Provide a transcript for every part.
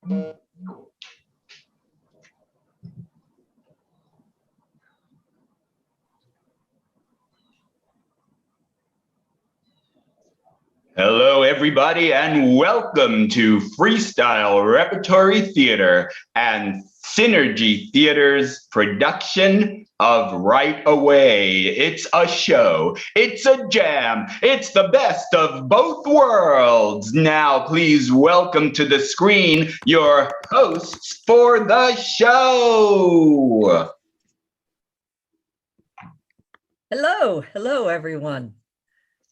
Hello, everybody, and welcome to Freestyle Repertory Theater and Synergy Theater's production of Right Away. It's a show, it's a jam, it's the best of both worlds. Now, please welcome to the screen your hosts for the show. Hello, everyone.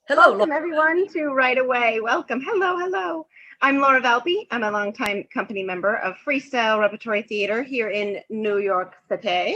Hello. Welcome, everyone, to Right Away. Welcome. Hello. I'm Laura Valpy. I'm a longtime company member of Freestyle Repertory Theater here in New York City.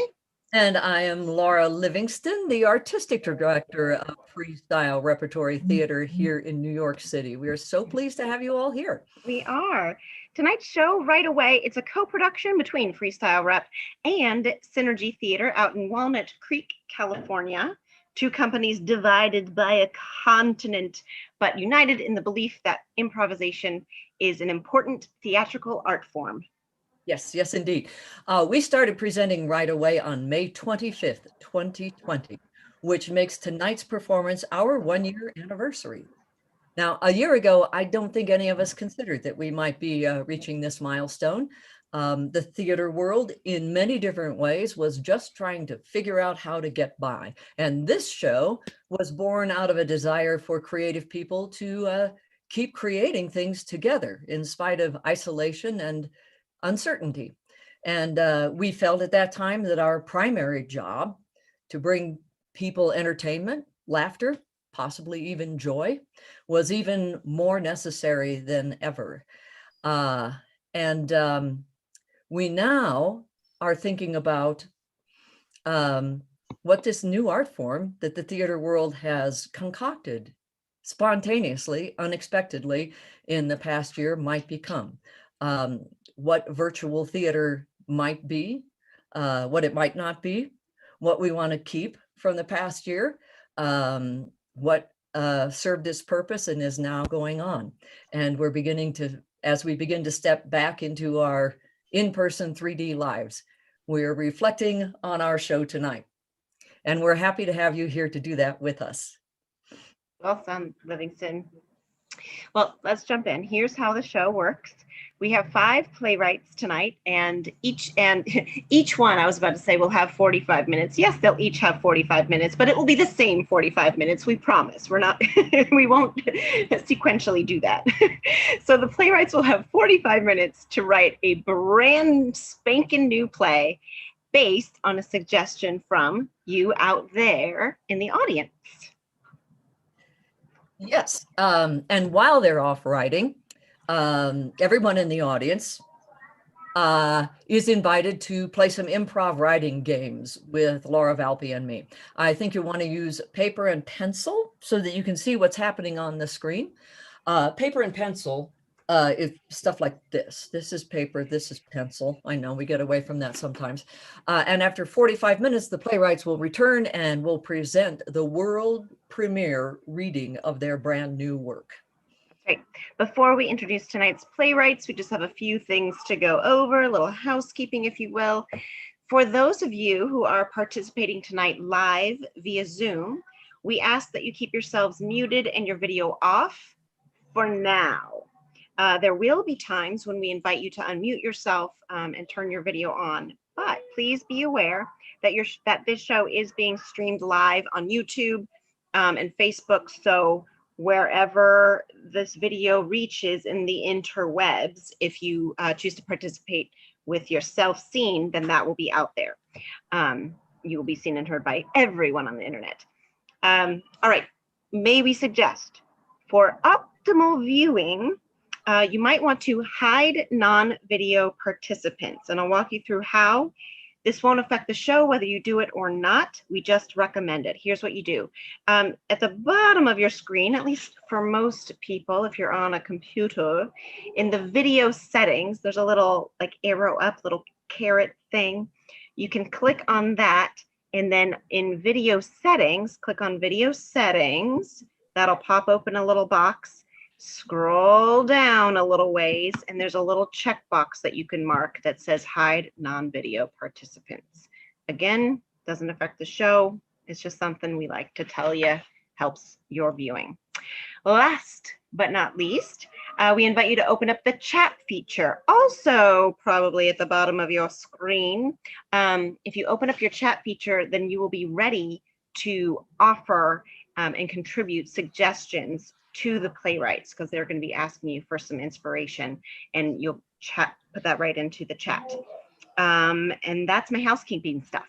And I am Laura Livingston, the artistic director of Freestyle Repertory Theater here in New York City. We are so pleased to have you all here. We are. Tonight's show, Right Away, it's a co-production between Freestyle Rep and Synergy Theater out in Walnut Creek, California. Two companies divided by a continent, but united in the belief that improvisation is an important theatrical art form. Yes, indeed. We started presenting Right Away on May 25th, 2020, which makes tonight's performance our one-year anniversary. Now, a year ago, I don't think any of us considered that we might be reaching this milestone. The theater world, in many different ways, was just trying to figure out how to get by. And this show was born out of a desire for creative people to keep creating things together in spite of isolation and uncertainty. And we felt at that time that our primary job, to bring people entertainment, laughter, possibly even joy, was even more necessary than ever. We now are thinking about what this new art form that the theater world has concocted spontaneously, unexpectedly in the past year might become. What virtual theater might be, what it might not be, what we want to keep from the past year, what served its purpose and is now going on. And we're beginning to, as we begin to step back into our in-person 3D lives, we're reflecting on our show tonight. And we're happy to have you here to do that with us. Well done, Livingston. Well, let's jump in. Here's how the show works. We have 5 playwrights tonight, and each one, I was about to say, will have 45 minutes. Yes, they'll each have 45 minutes, but it will be the same 45 minutes. We promise. We're not, we won't sequentially do that. So the playwrights will have 45 minutes to write a brand spanking new play based on a suggestion from you out there in the audience. Yes, and while they're off writing, everyone in the audience is invited to play some improv writing games with Laura Valpy and me. I think you want to use paper and pencil so that you can see what's happening on the screen. Paper and pencil is stuff like this. This is paper, this is pencil. I know we get away from that sometimes. And after 45 minutes, the playwrights will return and will present the world premiere reading of their brand new work. Okay, before we introduce tonight's playwrights, we just have a few things to go over, a little housekeeping, if you will. For those of you who are participating tonight live via Zoom, we ask that you keep yourselves muted and your video off for now. There will be times when we invite you to unmute yourself and turn your video on, but please be aware that this show is being streamed live on YouTube and Facebook, so wherever this video reaches in the interwebs, if you choose to participate with yourself seen, then that will be out there. You will be seen and heard by everyone on the internet. All right, may we suggest for optimal viewing, you might want to hide non-video participants, and I'll walk you through how. This won't affect the show, whether you do it or not. We just recommend it. Here's what you do. At the bottom of your screen, at least for most people, if you're on a computer, in the video settings, there's a little like arrow up, little caret thing. You can click on that, and then in video settings, click on video settings. That'll pop open a little box. scroll down a little ways, and there's a little checkbox that you can mark that says hide non-video participants. Again, doesn't affect the show. It's just something we like to tell you helps your viewing. Last but not least, we invite you to open up the chat feature, also probably at the bottom of your screen. If you open up your chat feature, then you will be ready to offer and contribute suggestions to the playwrights, because they're going to be asking you for some inspiration, and you'll put that right into the chat. And that's my housekeeping stuff.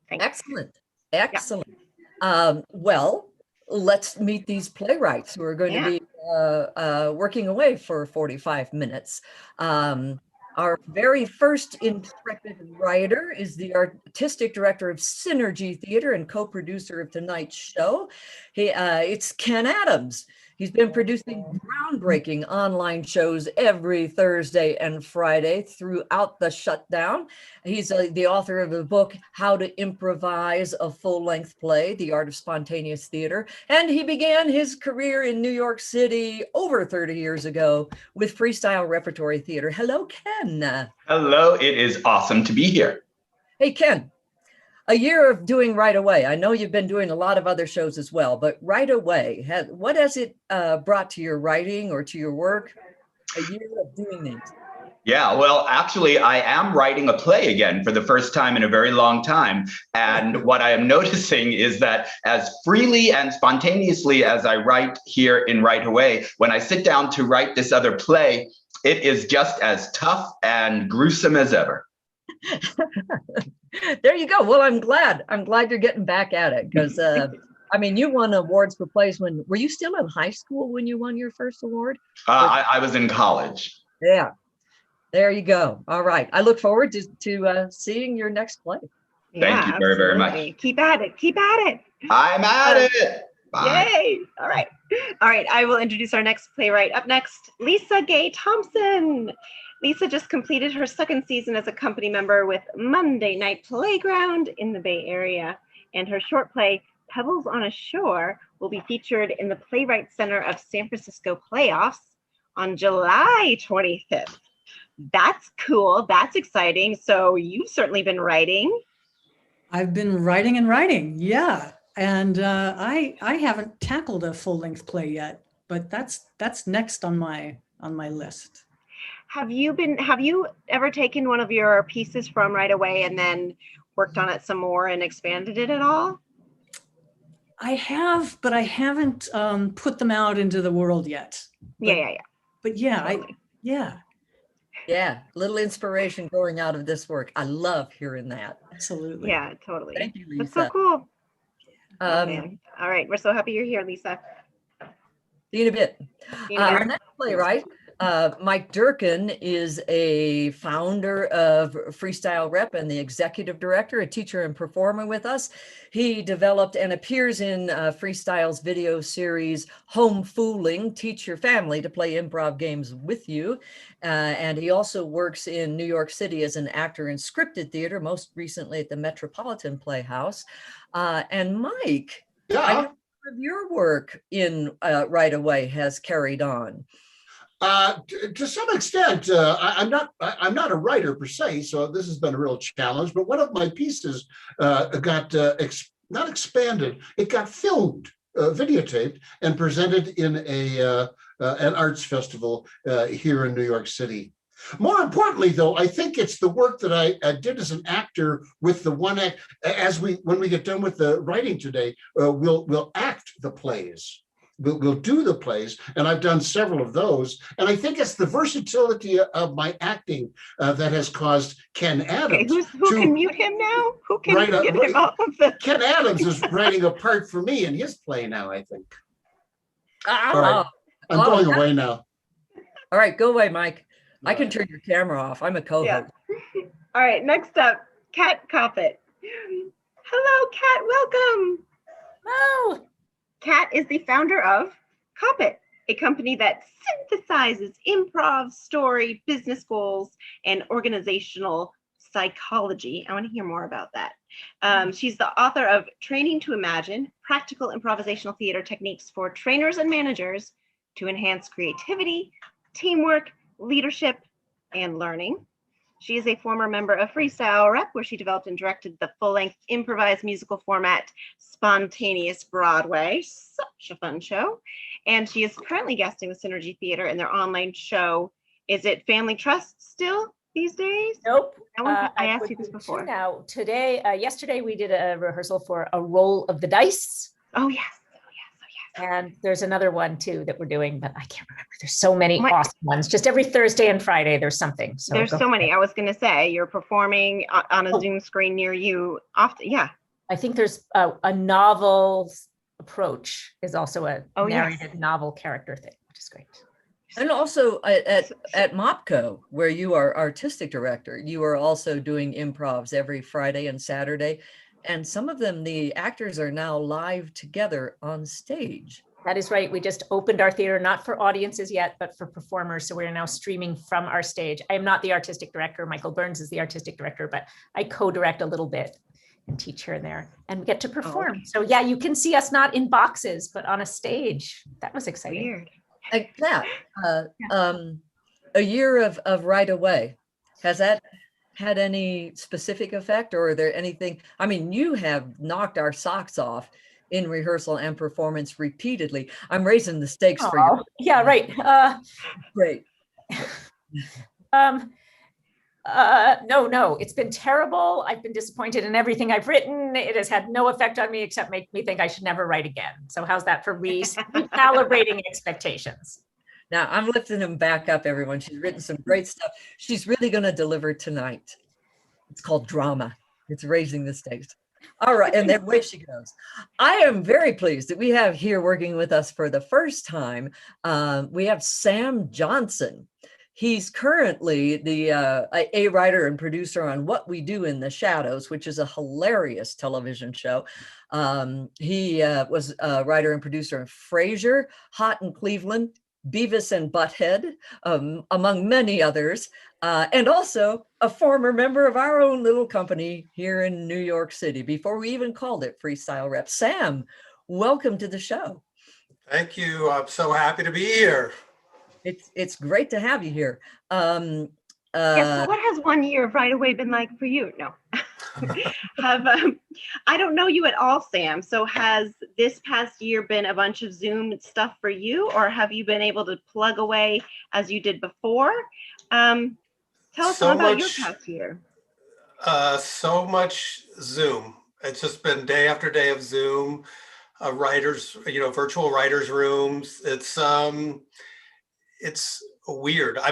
Thanks. Excellent. Excellent. Yeah. Well, let's meet these playwrights who are going to be working away for 45 minutes. Our very first intrepid writer is the artistic director of Synergy Theater and co-producer of tonight's show. It's Ken Adams. He's been producing groundbreaking online shows every Thursday and Friday throughout the shutdown. He's the author of the book, How to Improvise a Full-Length Play, The Art of Spontaneous Theater. And he began his career in New York City over 30 years ago with Freestyle Repertory Theater. Hello, Ken. Hello, it is awesome to be here. Hey, Ken. A year of doing Right Away. I know you've been doing a lot of other shows as well, but Right Away, what has it brought to your writing or to your work? A year of doing these. Yeah, well, actually, I am writing a play again for the first time in a very long time. And what I am noticing is that as freely and spontaneously as I write here in Right Away, when I sit down to write this other play, it is just as tough and gruesome as ever. There you go. Well, I'm glad you're getting back at it, because I mean, you won awards for plays were you still in high school when you won your first award? I was in college. Yeah, there you go. All right. I look forward to seeing your next play. Thank you very, very much. Keep at it. Keep at it. I'm at it. Bye. Yay. All right. All right. I will introduce our next playwright. Up next, Lisa Gay Thompson. Lisa just completed her second season as a company member with Monday Night Playground in the Bay Area, and her short play, Pebbles on a Shore, will be featured in the Playwright Center of San Francisco Playoffs on July 25th. That's cool. That's exciting. So you've certainly been writing. I've been writing and writing, yeah. And I haven't tackled a full-length play yet, but that's next on my list. Have you ever taken one of your pieces from Right Away and then worked on it some more and expanded it at all? I have, but I haven't put them out into the world yet. Yeah. But yeah, totally. Yeah, little inspiration growing out of this work. I love hearing that. Absolutely. Yeah, totally. Thank you, Lisa. That's so cool. Man. All right, we're so happy you're here, Lisa. See you in a bit. Our next playwright, Mike Durkin, is a founder of Freestyle Rep and the executive director, a teacher and performer with us. He developed and appears in Freestyle's video series, Home Fooling, Teach Your Family to Play Improv Games with You. And he also works in New York City as an actor in scripted theater, most recently at the Metropolitan Playhouse. And Mike, I know of your work in Right Away has carried on. To some extent, I'm not a writer per se, so this has been a real challenge. But one of my pieces got not expanded; it got filmed, videotaped, and presented in an arts festival here in New York City. More importantly, though, I think it's the work that I did as an actor with the one act. When we get done with the writing today, we'll act the plays. We'll do the plays, and I've done several of those. And I think it's the versatility of my acting that has caused Ken Adams. Okay, who can mute him now? Who can get him off of the... Ken Adams is writing a part for me in his play now, I think. All right. I'm going away now. All right, go away, Mike. I can turn your camera off. I'm a co-host. Yeah. All right, next up, Kat Coppett. Hello, Kat, welcome. Oh. Kat is the founder of Coppett, a company that synthesizes improv, story, business goals, and organizational psychology. I want to hear more about that. She's the author of Training to Imagine, Practical Improvisational Theater Techniques for Trainers and Managers to enhance creativity, teamwork, leadership, and learning. She is a former member of Freestyle Rep, where she developed and directed the full-length improvised musical format Spontaneous Broadway, such a fun show. And she is currently guesting with Synergy Theater in their online show. Is it Family Trust still these days? Nope. I asked you this before. Now, yesterday we did a rehearsal for A Roll of the Dice. Oh, yes. And there's another one too that we're doing, but I can't remember. There's so many awesome ones. Just every Thursday and Friday, there's something. So there's so many. I was going to say you're performing on a Zoom screen near you often. Yeah. I think there's a novel approach is also a narrated novel character thing, which is great. And also at MOPCO, where you are artistic director, you are also doing improvs every Friday and Saturday. And some of them, the actors are now live together on stage. That is right. We just opened our theater, not for audiences yet, but for performers. So we're now streaming from our stage. I am not the artistic director. Michael Burns is the artistic director, but I co-direct a little bit and teach here and there and get to perform. So yeah, you can see us not in boxes, but on a stage. That was exciting. Weird. Like that, a year of Right Away, has that had any specific effect, or are there anything? I mean, you have knocked our socks off in rehearsal and performance repeatedly. I'm raising the stakes for you. Yeah, right. Great. No, it's been terrible. I've been disappointed in everything I've written. It has had no effect on me except make me think I should never write again. So how's that for recalibrating expectations? Now I'm lifting him back up, everyone. She's written some great stuff. She's really going to deliver tonight. It's called drama. It's raising the stakes. All right, and then away she goes. I am very pleased that we have here working with us for the first time. We have Sam Johnson. He's currently a writer and producer on What We Do in the Shadows, which is a hilarious television show. He was a writer and producer of Frasier, Hot in Cleveland, Beavis and Butthead, among many others, and also a former member of our own little company here in New York City, before we even called it Freestyle Rep. Sam, welcome to the show. Thank you. I'm so happy to be here. It's great to have you here. So what has 1 year of Right Away been like for you? No. I don't know you at all, Sam. So has this past year been a bunch of Zoom stuff for you, or have you been able to plug away as you did before? Tell us about your past year. So much Zoom. It's just been day after day of Zoom, writers, virtual writers' rooms. It's weird. I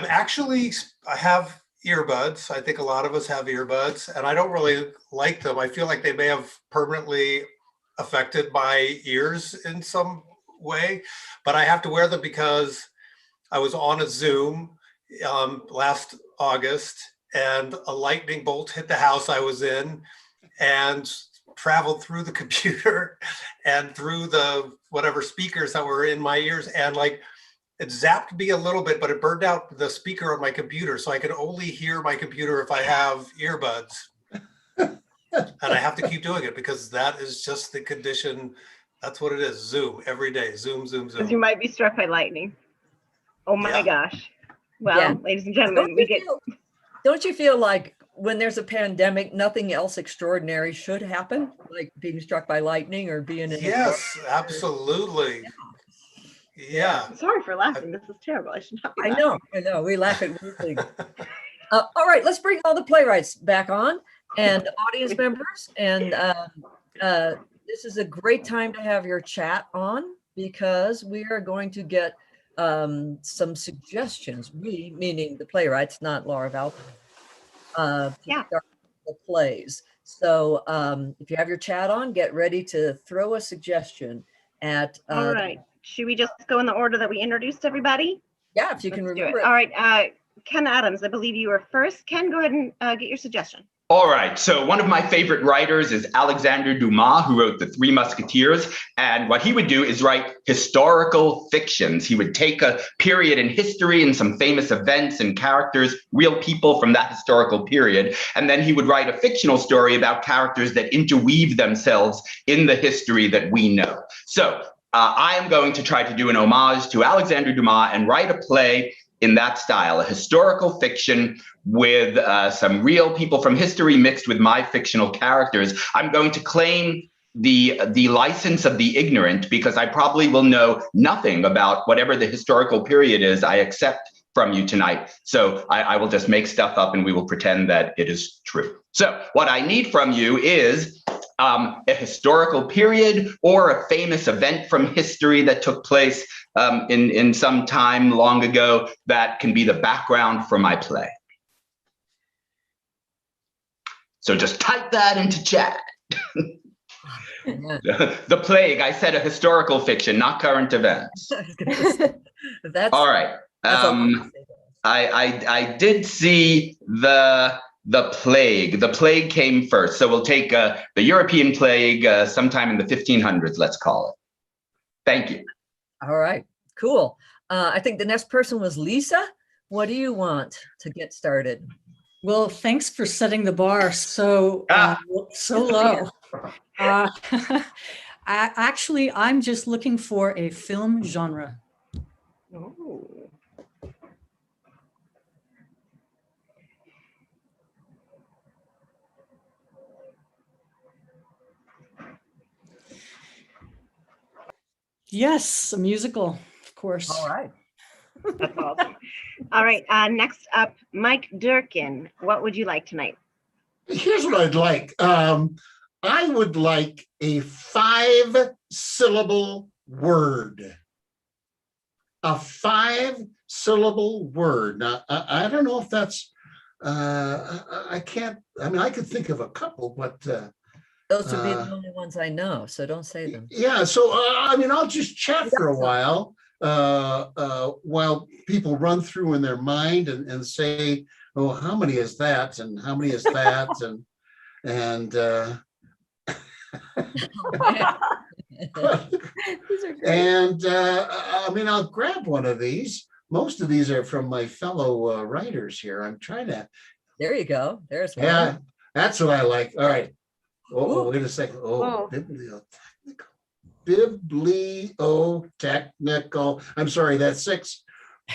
have earbuds. I think a lot of us have earbuds, and I don't really like them. I feel like they may have permanently affected my ears in some way, but I have to wear them because I was on a Zoom last August, and a lightning bolt hit the house I was in and traveled through the computer and through the whatever speakers that were in my ears, and it zapped me a little bit, but it burned out the speaker on my computer. So I can only hear my computer if I have earbuds. And I have to keep doing it because that is just the condition. That's what it is. Zoom every day. Zoom. Because you might be struck by lightning. Oh my gosh. Well, ladies and gentlemen, don't you feel like when there's a pandemic, nothing else extraordinary should happen? Like being struck by lightning or being in Yes, absolutely. Yeah. Sorry for laughing. This is terrible. I should not be laughing. I know. We laugh at everything. All right, let's bring all the playwrights back on and audience members. And this is a great time to have your chat on because we are going to get some suggestions. We, meaning the playwrights, not Laura Valpin, to start the plays. So if you have your chat on, get ready to throw a suggestion at. All right. Should we just go in the order that we introduced everybody? Yeah, if you can remember it. All right, Ken Adams, I believe you were first. Ken, go ahead and get your suggestion. All right, so one of my favorite writers is Alexandre Dumas, who wrote The Three Musketeers. And what he would do is write historical fictions. He would take a period in history and some famous events and characters, real people from that historical period. And then he would write a fictional story about characters that interweave themselves in the history that we know. So I am going to try to do an homage to Alexandre Dumas and write a play in that style, a historical fiction with some real people from history mixed with my fictional characters. I'm going to claim the license of the ignorant because I probably will know nothing about whatever the historical period is I accept from you tonight. So I will just make stuff up and we will pretend that it is true. So what I need from you is a historical period or a famous event from history that took place in some time long ago that can be the background for my play. So just type that into chat. The plague, I said a historical fiction, not current events. That's all right. I did see the plague. The plague came first. So we'll take the European plague sometime in the 1500s, let's call it. Thank you. all right, cool. I think the next person was Lisa. What do you want to get started? Well, thanks for setting the bar so low. Actually, I'm just looking for a film genre. Oh. Yes, a musical, of course. All right. That's awesome. All right. Next up, Mike Durkin. What would you like tonight? Here's what I'd like. I would like a 5-syllable word. A 5-syllable word. Now, I don't know if that's, I could think of a couple, but. Those would be the only ones I know, so don't say them. Yeah, so, I'll just chat for a while people run through in their mind and say, oh, how many is that? And how many is that? I'll grab one of these. Most of these are from my fellow writers here. I'm trying to. There you go. There's one. Yeah, that's what I like. All right. Ooh. Wait a second. Whoa. Bibliotechnical. I'm sorry, that's 6.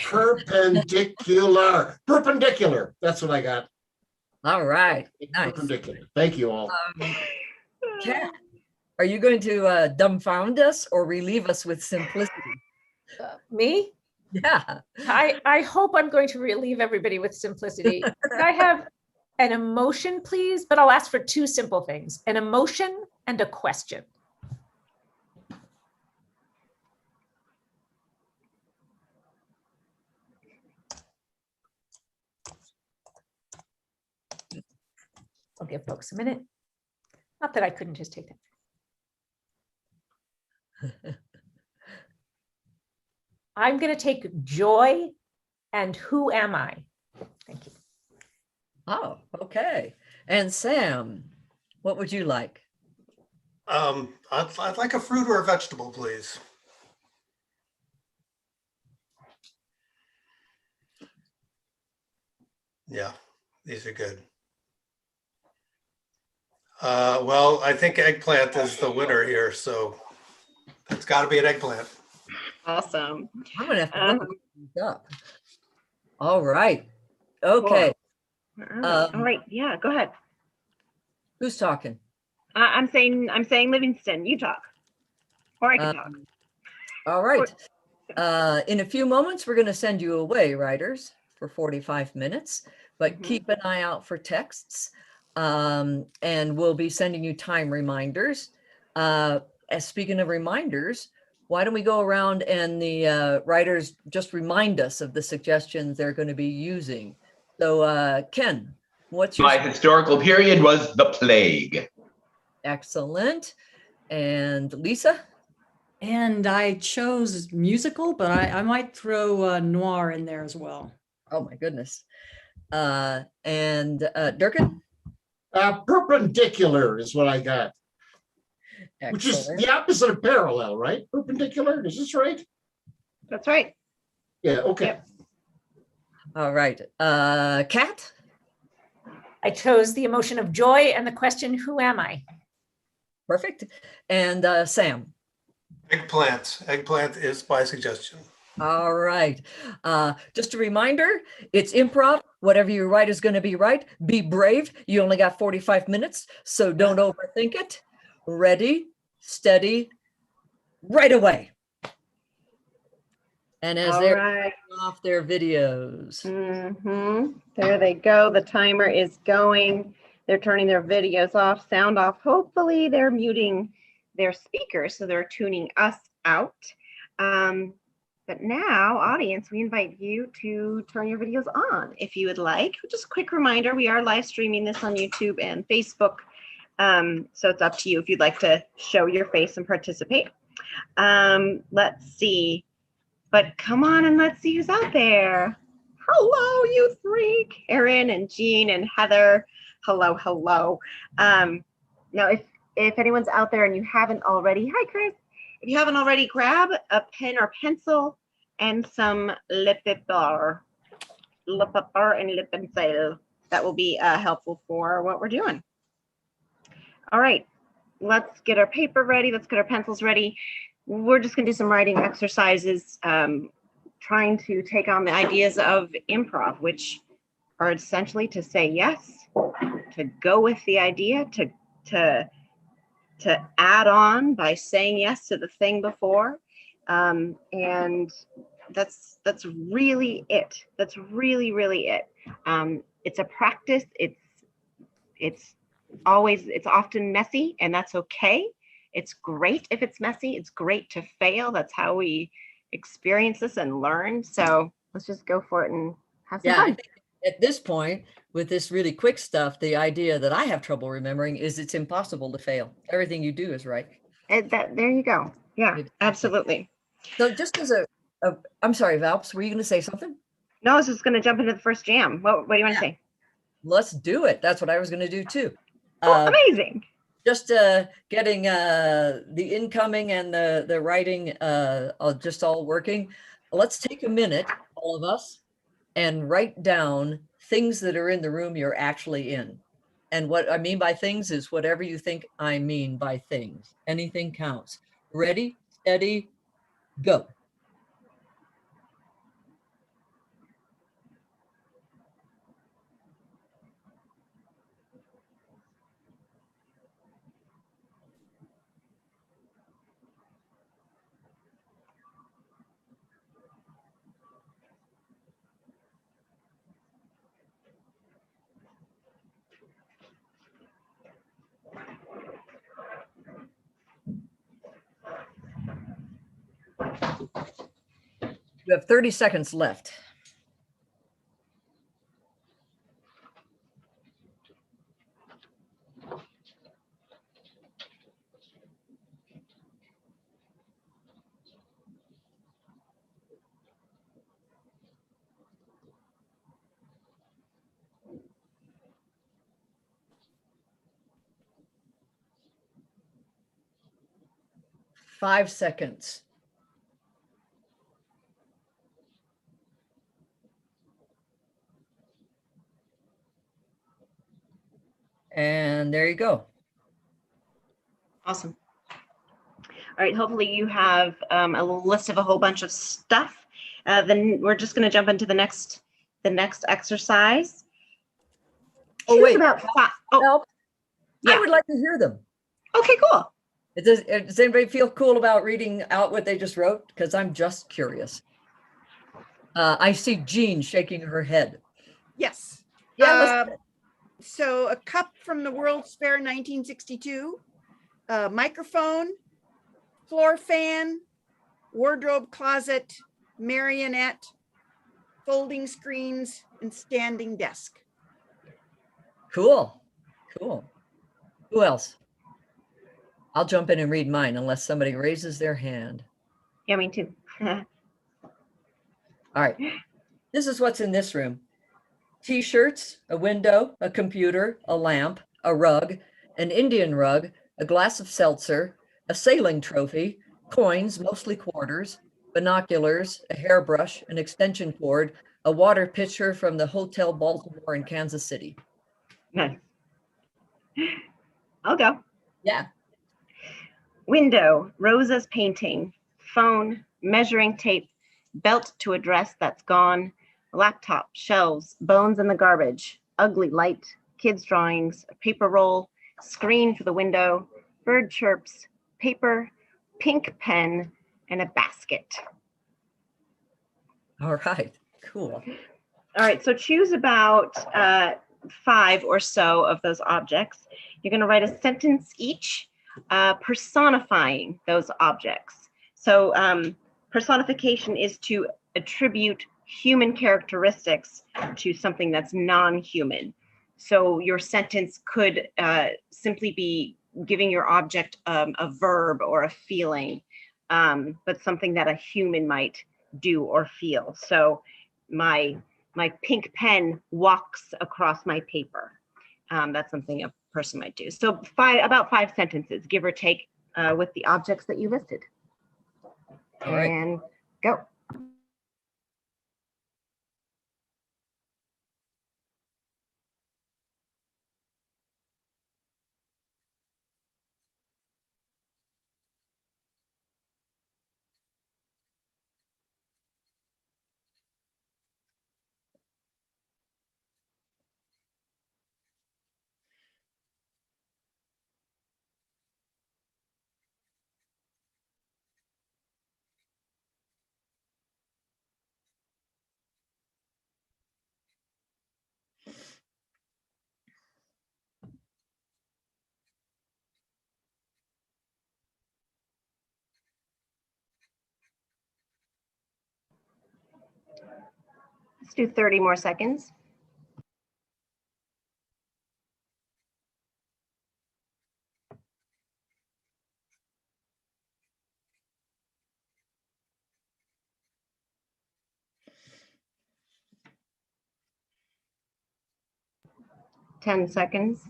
Perpendicular. Perpendicular. That's what I got. All right. Nice. Perpendicular. Thank you all. Kat, are you going to dumbfound us or relieve us with simplicity? Me? Yeah. I hope I'm going to relieve everybody with simplicity. Could I have an emotion, please? But I'll ask for 2 simple things, an emotion and a question. I'll give folks a minute. Not that I couldn't just take that. I'm going to take joy and who am I? Thank you. Oh, okay. And Sam, what would you like? I'd like a fruit or a vegetable, please. Yeah, these are good. Well, I think eggplant is the winner here, so it's got to be an eggplant. Awesome. I'm gonna have to look these up. All right. Okay. All right. Yeah, go ahead. Who's talking? I'm saying Livingston. You talk, or I can talk. All right. In a few moments, we're going to send you away, writers, for 45 minutes, but keep an eye out for texts. And we'll be sending you time reminders. As speaking of reminders, why don't we go around and the writers just remind us of the suggestions they're going to be using. So Ken, what's your— My historical period was the plague. Excellent. And Lisa? And I chose musical, but I might throw noir in there as well. Oh my goodness. And Durkin? Perpendicular is what I got. Excellent. Which is the opposite of parallel, right? Perpendicular, is this right? That's right. Yeah, okay. Yep. All right. Kat? I chose the emotion of joy and the question, who am I? Perfect. And Sam? Eggplant. Eggplant is by suggestion. All right. Just a reminder, it's improv. Whatever you write is going to be right. Be brave. You only got 45 minutes, so don't overthink it. Ready, steady, right away. And as they're right. off their videos. There they go. The timer is going. They're turning their videos off, sound off. Hopefully they're muting their speakers, so they're tuning us out. But now, audience, we invite you to turn your videos on if you would like. Just a quick reminder, we are live streaming this on YouTube and Facebook. So it's up to you if you'd like to show your face and participate. Let's see. But come on and let's see who's out there. Hello, you three. Karen and Jean and Heather. Hello, hello. Now, if anyone's out there and you haven't already, hi, Chris. If you haven't already, grab a pen or pencil and some lip paper and lip pencil. That will be helpful for what we're doing. All right, let's get our paper ready. Let's get our pencils ready. We're just gonna do some writing exercises, trying to take on the ideas of improv, which are essentially to say yes, to go with the idea, to add on by saying yes to the thing before. And that's really it. That's really, really it. It's a practice. It's often messy, and that's okay. It's great if it's messy. It's great to fail. That's how we experience this and learn. So let's just go for it and have some fun. I think at this point, with this really quick stuff, the idea that I have trouble remembering is it's impossible to fail. Everything you do is right. There you go. Yeah, absolutely. So just as I'm sorry, Valps, were you going to say something? No, I was just going to jump into the first jam. What do you want to say? Let's do it. That's what I was going to do too. Amazing. Just getting the incoming and the writing just all working. Let's take a minute, all of us, and write down things that are in the room you're actually in. And what I mean by things is whatever you think I mean by things. Anything counts. Ready, steady, go. You have 30 seconds left. Five seconds. And there you go. Awesome. All right, hopefully you have a list of a whole bunch of stuff. Then we're just going to jump into the next exercise. Oh, wait. About Help. Yeah. I would like to hear them. Okay, cool. Does anybody feel cool about reading out what they just wrote? Because I'm just curious. I see Jean shaking her head. Yes. Yeah. So a cup from the World's Fair 1962, a microphone, floor fan, wardrobe closet, marionette, folding screens, and standing desk. Cool. Who else? I'll jump in and read mine unless somebody raises their hand. Yeah, me too. All right. This is what's in this room. T-shirts, a window, a computer, a lamp, a rug, an Indian rug, a glass of seltzer, a sailing trophy, coins, mostly quarters, binoculars, a hairbrush, an extension cord, a water pitcher from the Hotel Baltimore in Kansas City. Nice. I'll go. Yeah. Window, Rosa's painting. Phone, measuring tape. Belt to a dress that's gone. Laptop, shelves, bones in the garbage. Ugly light, kids' drawings, a paper roll, screen for the window, bird chirps, paper, pink pen, and a basket. All right, cool. All right, so choose about 5 or so of those objects. You're going to write a sentence each personifying those objects. So personification is to attribute human characteristics to something that's non-human. So your sentence could simply be giving your object a verb or a feeling, but something that a human might do or feel. So my pink pen walks across my paper. That's something a person might do. So about 5 sentences, give or take, with the objects that you listed. All right. And go. Let's do 30 more seconds. Ten seconds.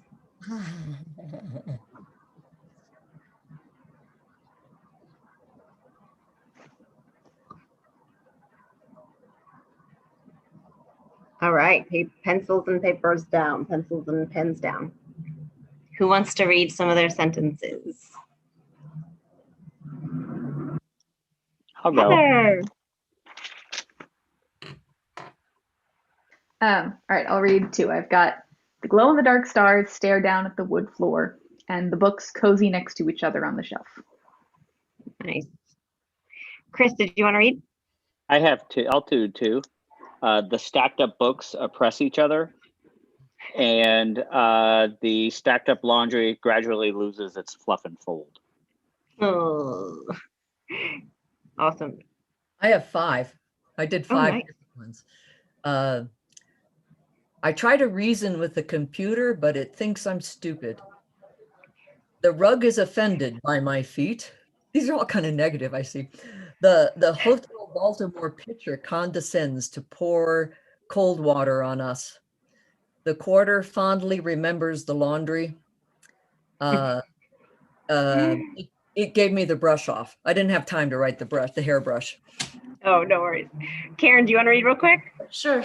All right, pencils and papers down, pencils and pens down. Who wants to read some of their sentences? I'll go. Heather. All right, I'll read 2. I've got the glow-in-the-dark stars stare down at the wood floor, and the books cozy next to each other on the shelf. Nice. Chris, did you want to read? I have 2. I'll do 2. The stacked up books oppress each other, and the stacked up laundry gradually loses its fluff and fold. Oh, awesome. I have 5. I did 5 nice. different ones. I try to reason with the computer, but it thinks I'm stupid. The rug is offended by my feet. These are all kind of negative, I see. The Hotel Baltimore pitcher condescends to pour cold water on us. The quarter fondly remembers the laundry. It gave me the brush off. I didn't have time to write the hairbrush. Oh, no worries. Karen, do you want to read real quick? Sure.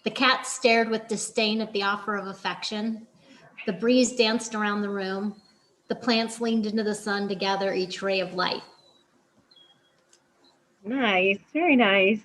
The cat stared with disdain at the offer of affection. The breeze danced around the room. The plants leaned into the sun to gather each ray of light. Nice, very nice.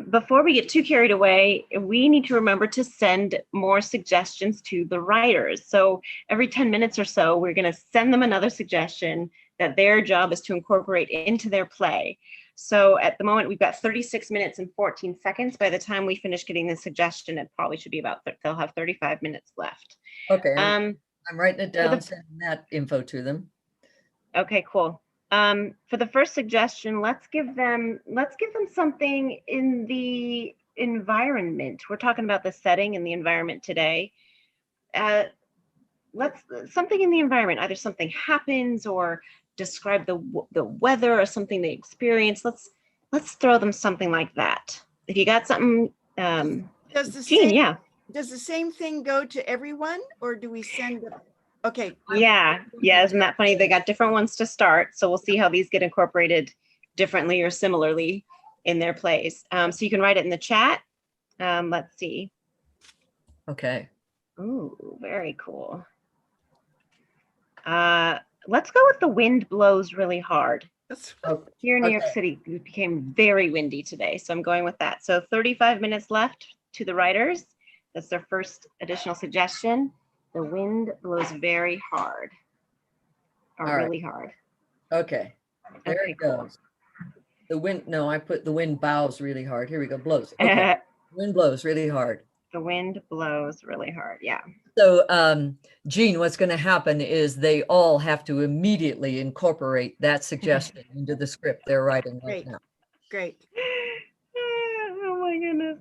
Before we get too carried away, we need to remember to send more suggestions to the writers. So every 10 minutes or so, we're going to send them another suggestion that their job is to incorporate into their play. So at the moment, we've got 36 minutes and 14 seconds. By the time we finish getting the suggestion, it probably should be about, they'll have 35 minutes left. Okay, I'm writing it down, sending that info to them. Okay, cool. For the first suggestion, let's give them something in the environment. We're talking about the setting and the environment today. Something in the environment, either something happens or describe the weather or something they experience. Let's throw them something like that. If you got something, Jean, Does the same thing go to everyone, or do we send them? Okay. Yeah, isn't that funny? They got different ones to start, so we'll see how these get incorporated differently or similarly in their plays. So you can write it in the chat. Let's see. Okay. Ooh, very cool. let's go with the wind blows really hard. That's Here in New York Okay. City, it became very windy today, so I'm going with that. So 35 minutes left to the writers. That's their first additional suggestion. The wind blows very hard, or All right. really hard. Okay. There Okay, it cool. goes. The wind, no, I put the wind bows really hard. Here we go, blows. Okay. Wind blows really hard. The wind blows really hard. Yeah. So, Jean, what's going to happen is they all have to immediately incorporate that suggestion into the script they're writing right great. now. Great. Oh my goodness.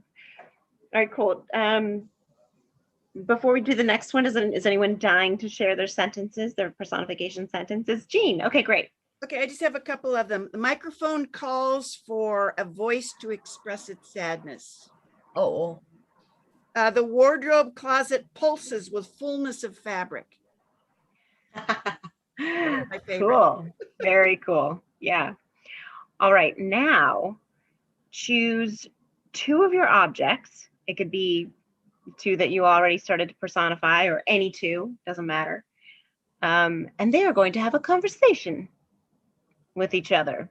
All right, cool. Before we do the next one, is anyone dying to share their sentences, their personification sentences? Jean, okay, great. Okay, I just have a couple of them. The microphone calls for a voice to express its sadness. Oh, The wardrobe closet pulses with fullness of fabric. My favorite. Cool. Very cool. Yeah. All right. Now choose two of your objects. It could be two that you already started to personify, or any two, doesn't matter. And they are going to have a conversation with each other.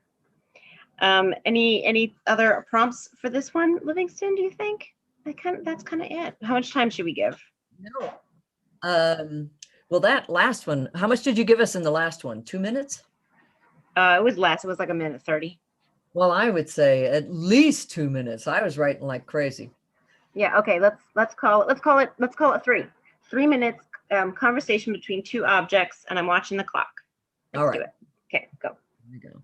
Any other prompts for this one, Livingston, do you think? That's kind of it. How much time should we give? no. Well, that last one, how much did you give us in the last one? 2 minutes? It was less. It was like 1:30. Well, I would say at least 2 minutes. I was writing like crazy. Yeah. Okay. Let's call it 3. 3 minutes conversation between two objects, and I'm watching the clock. Let's All right. do it. Okay. Go. Here we go.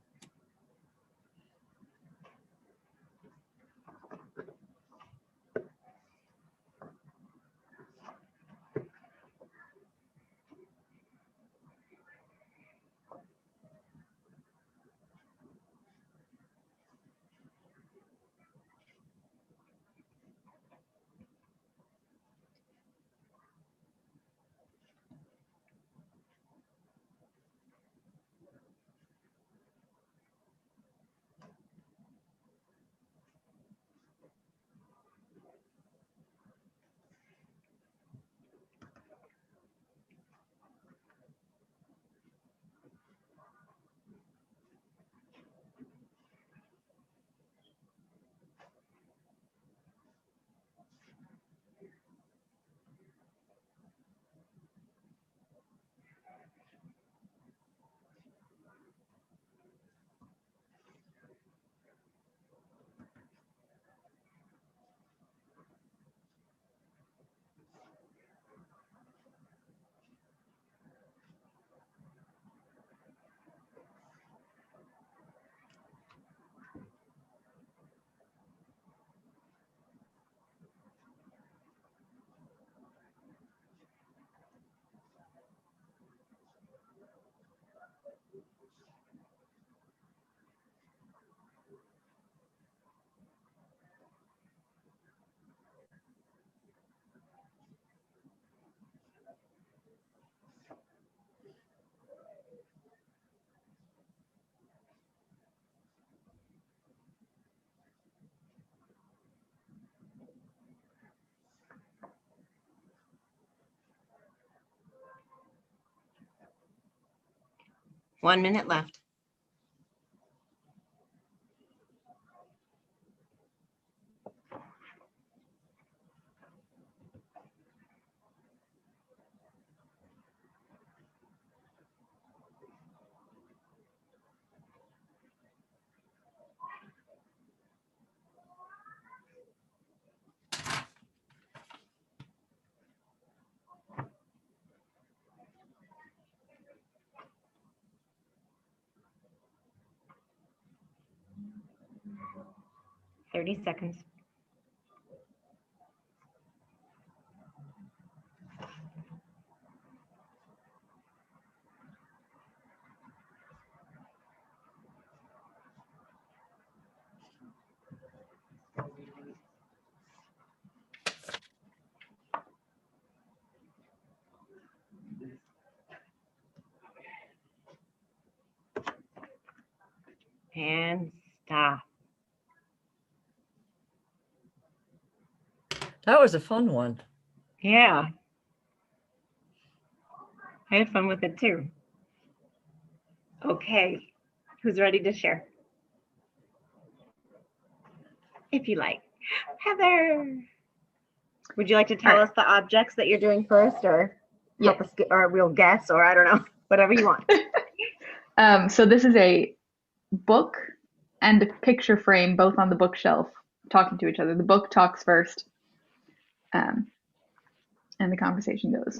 One minute left. Thirty seconds. And stop. That was a fun one. Yeah. I had fun with it too. Okay, who's ready to share? If you like. Heather, would you like to tell us the objects that you're doing first, or help us, or we'll guess, or I don't know, whatever you want. So this is a book and a picture frame, both on the bookshelf, talking to each other. The book talks first, and the conversation goes,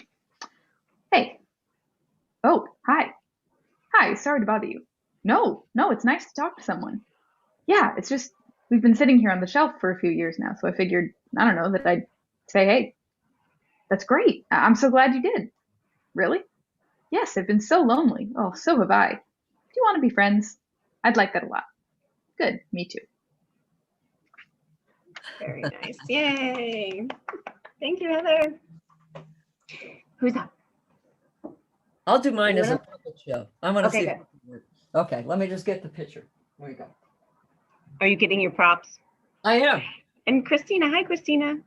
"Hey, oh, hi. Hi, sorry to bother you. No, it's nice to talk to someone. Yeah, it's just, we've been sitting here on the shelf for a few years now, so I figured, I don't know, that I'd say, hey, that's great. I'm so glad you did. Really? Yes, I've been so lonely. Oh, so have I. Do you want to be friends? I'd like that a lot. Good, me too." Very nice. Yay. Thank you, Heather. Who's up? I'll do mine as a puppet show. I'm going to Okay, see. good. If it works. Okay, let me just get the picture. There you go. Are you getting your props? I am. And Christina. Hi, Christina.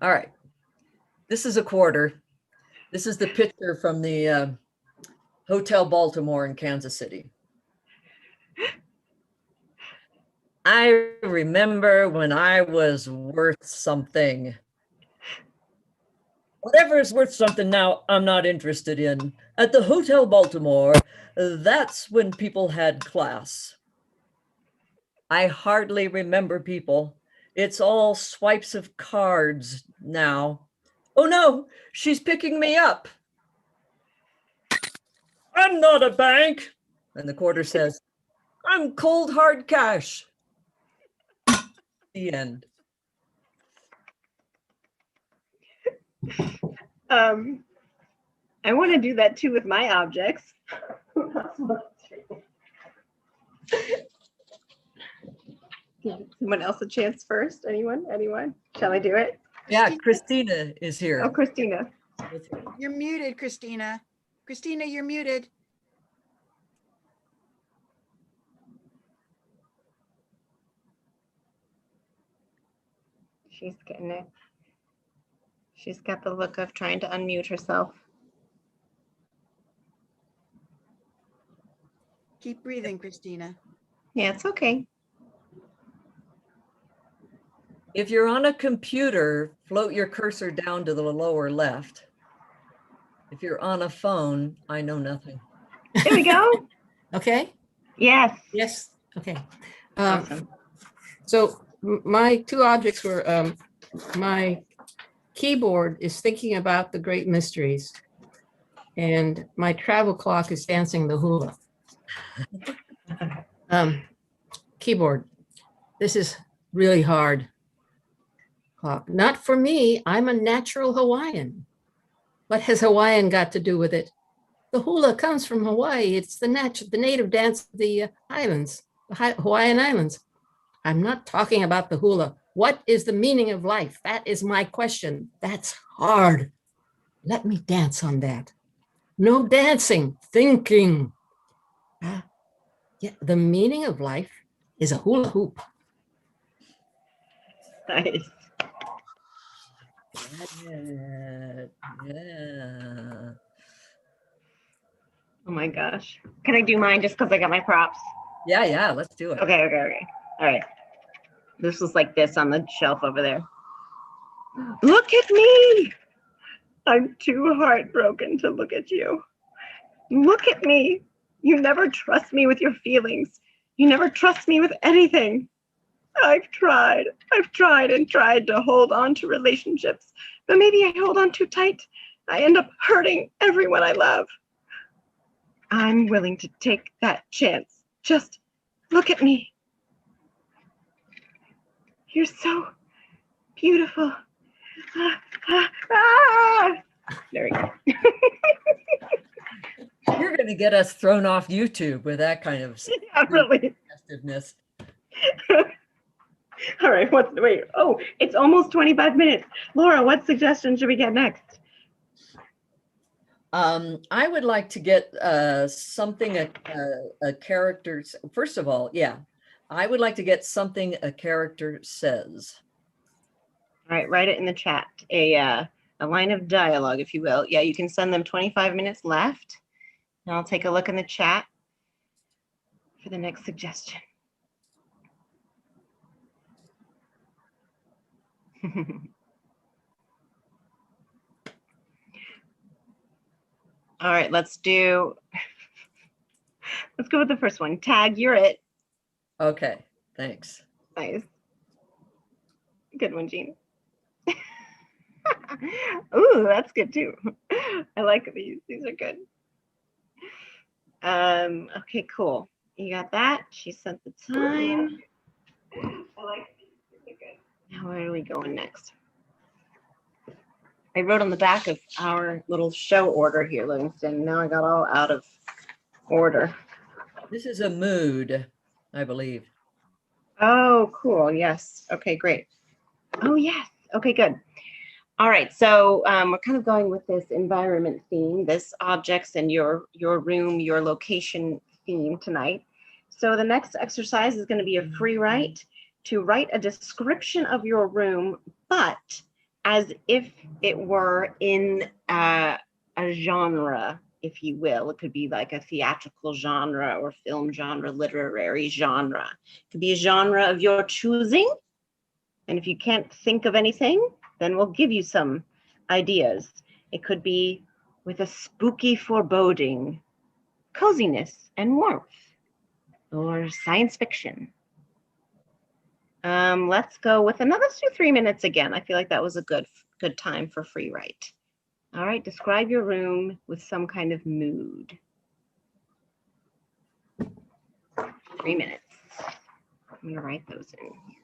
All right. This is a quarter. This is the picture from the Hotel Baltimore in Kansas City. I remember when I was worth something. Whatever is worth something now, I'm not interested in. At the Hotel Baltimore, that's when people had class. I hardly remember people. It's all swipes of cards now. Oh no, she's picking me up. I'm not a bank. And the quarter says, I'm cold hard cash. The end. I want to do that too with my objects. Give someone else a chance first. Anyone? Shall I do it? Yeah, Christina is here. Oh, Christina. You're muted, Christina. Christina, you're muted. She's getting it. She's got the look of trying to unmute herself. Keep breathing, Christina. Yeah, it's okay. If you're on a computer, float your cursor down to the lower left. If you're on a phone, I know nothing. There we go. Okay. Yes. Yes. Okay. Awesome. So my two objects were my keyboard is thinking about the great mysteries, and my travel clock is dancing the hula. Keyboard. This is really hard. Clock. Not for me. I'm a natural Hawaiian. What has Hawaiian got to do with it? The hula comes from Hawaii. It's the native dance of the islands, the Hawaiian Islands. I'm not talking about the hula. What is the meaning of life? That is my question. That's hard. Let me dance on that. No dancing, thinking. Yeah, the meaning of life is a hula hoop. Nice. Yeah. Oh my gosh. Can I do mine just because I got my props? Yeah, let's do it. Okay. All right. This was like this on the shelf over there. Look at me. I'm too heartbroken to look at you. Look at me. You never trust me with your feelings. You never trust me with anything. I've tried and tried to hold on to relationships, but maybe I hold on too tight. I end up hurting everyone I love. I'm willing to take that chance. Just look at me. You're so beautiful. There we go. You're going to get us thrown off YouTube with that kind of really. suggestiveness. All right, wait. Oh, it's almost 25 minutes. Laura, what suggestion should we get next? I would like to get something a character. First of all, I would like to get something a character says. All right, write it in the chat. A line of dialogue, if you will. Yeah, you can send them 25 minutes left. And I'll take a look in the chat for the next suggestion. All right, let's go with the first one. Tag, you're it. Okay, thanks. Nice. Good one, Jean. Ooh, that's good too. I like these. These are good. Okay, cool. You got that? She sent the time. I like these. These are good. Now where are we going next? I wrote on the back of our little show order here, Livingston. Now I got all out of order. This is a mood, I believe. Oh, cool. Yes. Okay, great. Oh, yes. Okay, good. All right. So we're kind of going with this environment theme, this objects and your room, your location theme tonight. So the next exercise is going to be a free write to write a description of your room, but as if it were in a genre, if you will. It could be like a theatrical genre or film genre, literary genre. It could be a genre of your choosing. And if you can't think of anything, then we'll give you some ideas. It could be with a spooky foreboding, coziness and warmth, or science fiction. Let's go with another 2-3 minutes again. I feel like that was a good time for free write. All right, describe your room with some kind of mood. 3 minutes. I'm gonna write those in here.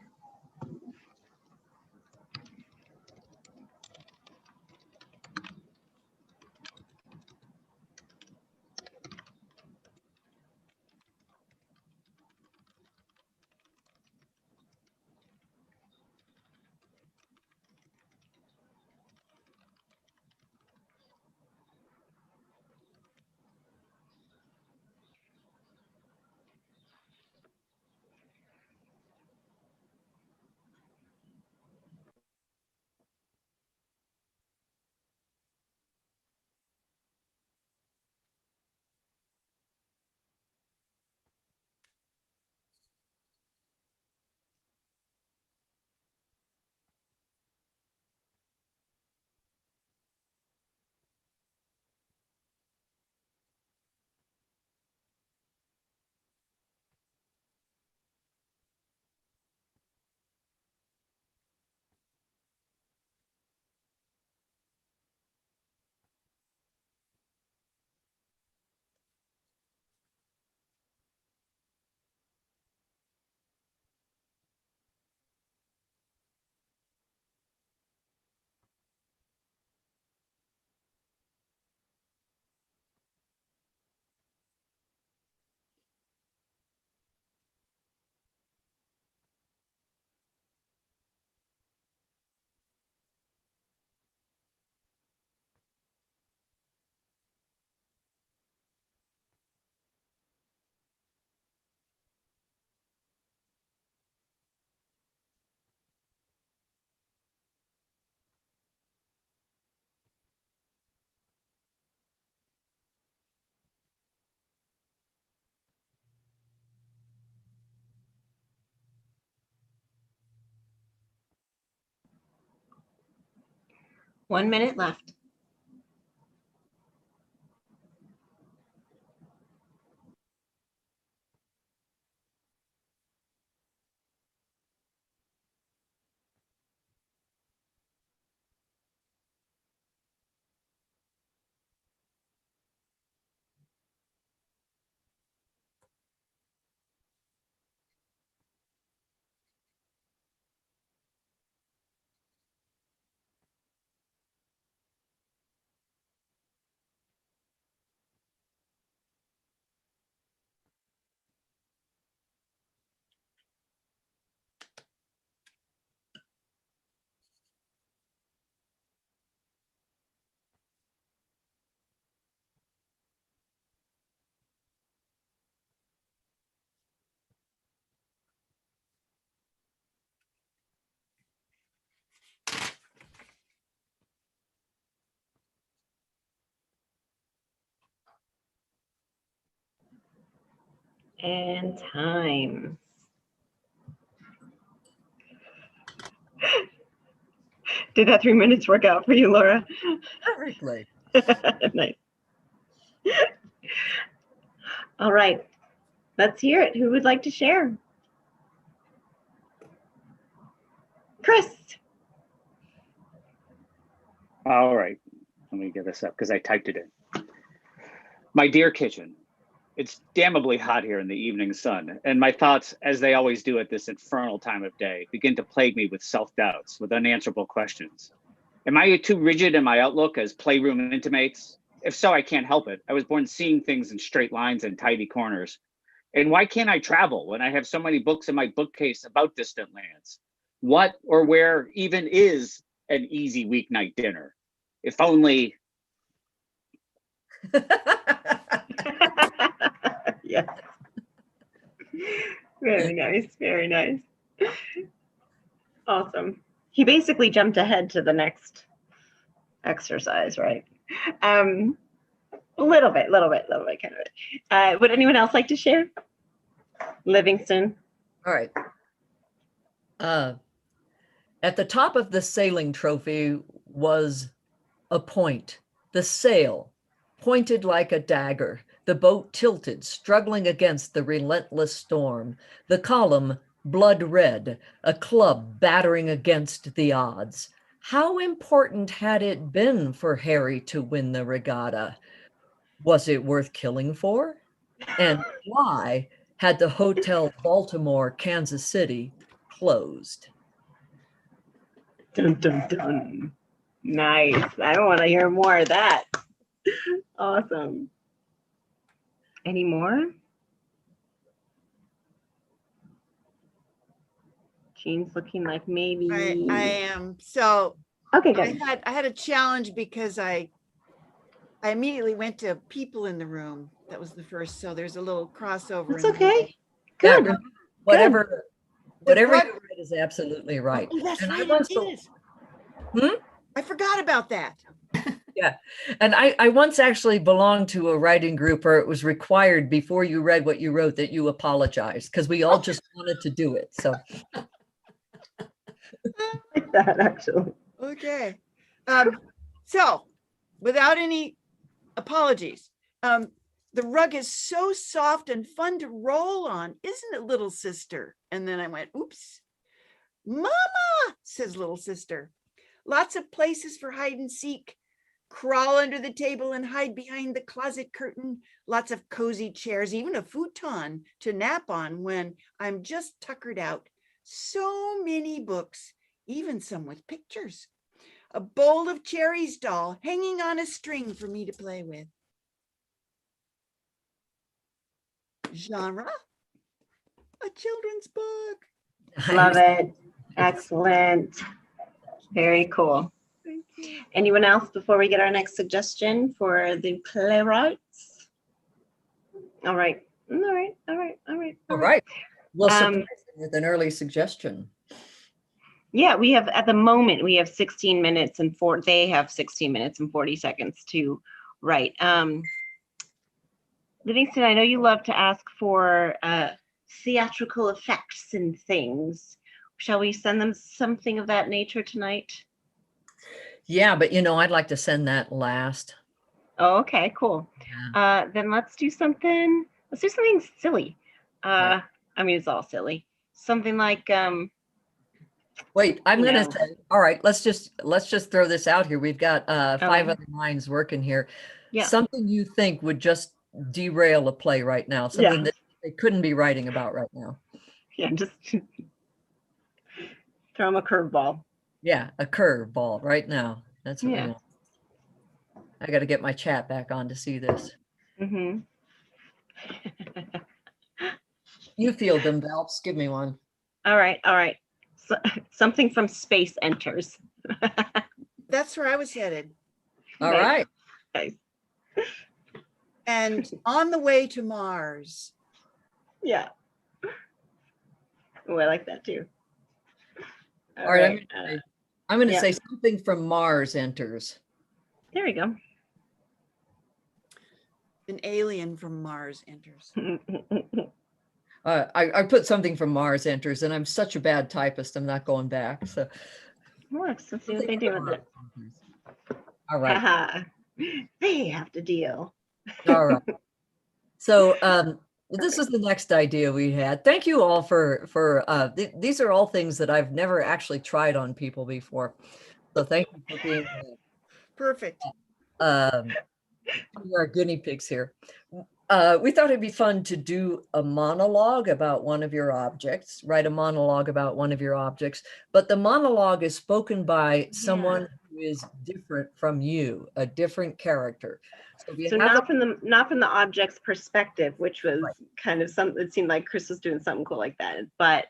One minute left. And time. Did that 3 minutes work out for you, Laura? Perfectly. Nice. All right, let's hear it. Who would like to share? Chris. All right, let me get this up because I typed it in. My dear kitchen, it's damnably hot here in the evening sun, and my thoughts, as they always do at this infernal time of day, begin to plague me with self-doubts, with unanswerable questions. Am I too rigid in my outlook, as playroom intimates? If so, I can't help it. I was born seeing things in straight lines and tidy corners. And why can't I travel when I have so many books in my bookcase about distant lands? What or where even is an easy weeknight dinner? If only. Yes. Very nice. Very nice. Awesome. He basically jumped ahead to the next exercise, right? A little bit, kind of. Would anyone else like to share? Livingston. All right. At the top of the sailing trophy was a point, the sail, pointed like a dagger, the boat tilted, struggling against the relentless storm, the column blood red, a club battering against the odds. How important had it been for Harry to win the regatta? Was it worth killing for? And why had the Hotel Baltimore, Kansas City closed? Dun, dun, dun. Nice. I want to hear more of that. Awesome. Any more? Jean's looking like maybe. I am. So okay, good. I had a challenge because I immediately went to people in the room. That was the first. So there's a little crossover. It's okay. Good. Yeah, whatever you Good. read is absolutely right. Oh, that's And right. I I forgot about that. Yeah. And I once actually belonged to a writing group where it was required before you read what you wrote that you apologize, because we all just wanted to do it. So like that, actually. Okay. So without any apologies, the rug is so soft and fun to roll on, isn't it, little sister? And then I went, oops. Mama, says little sister. Lots of places for hide and seek. Crawl under the table and hide behind the closet curtain. Lots of cozy chairs, even a futon to nap on when I'm just tuckered out. So many books, even some with pictures. A bowl of cherries doll hanging on a string for me to play with. Genre? A children's book. Love it. Excellent. Very cool. Anyone else before we get our next suggestion for the playwrights? All right. all right. Well, surprise you with an early suggestion. Yeah, we have at the moment we have 16 minutes and they have 16 minutes and 40 seconds to write. Livingston, I know you love to ask for theatrical effects and things. Shall we send them something of that nature tonight? Yeah, but I'd like to send that last. Oh, okay, cool. Yeah. Then let's do something silly. Yeah. I mean, it's all silly. Something like wait, I'm gonna say, all right, let's just throw this out here. We've got 5 other minds working here. Yeah. Something you think would just derail a play right now, something that they couldn't be writing about right now. Yeah, just throw them a curveball. Yeah, a curveball right now. That's what we want. I got to get my chat back on to see this. Mm-hmm. You field them, Valps. Give me one. All right. So, something from Space Enters. That's where I was headed. All right. Nice. And on the way to Mars. Yeah. Oh, I like that too. All right. I'm going to say something from Mars Enters. There we go. An alien from Mars enters. I put something from Mars enters, and I'm such a bad typist. I'm not going back. So Works. Let's see what they do with it. all right. Haha. They have to deal. All right. So this is the next idea we had. Thank you all for these are all things that I've never actually tried on people before. So thank you for being Perfect. our guinea pigs here. We thought it'd be fun to do a monologue about one of your objects, write a monologue about one of your objects, but the monologue is spoken by someone who is different from you, a different character. So, if you So have not from the object's perspective, which was kind of something, it seemed like Chris was doing something cool like that, but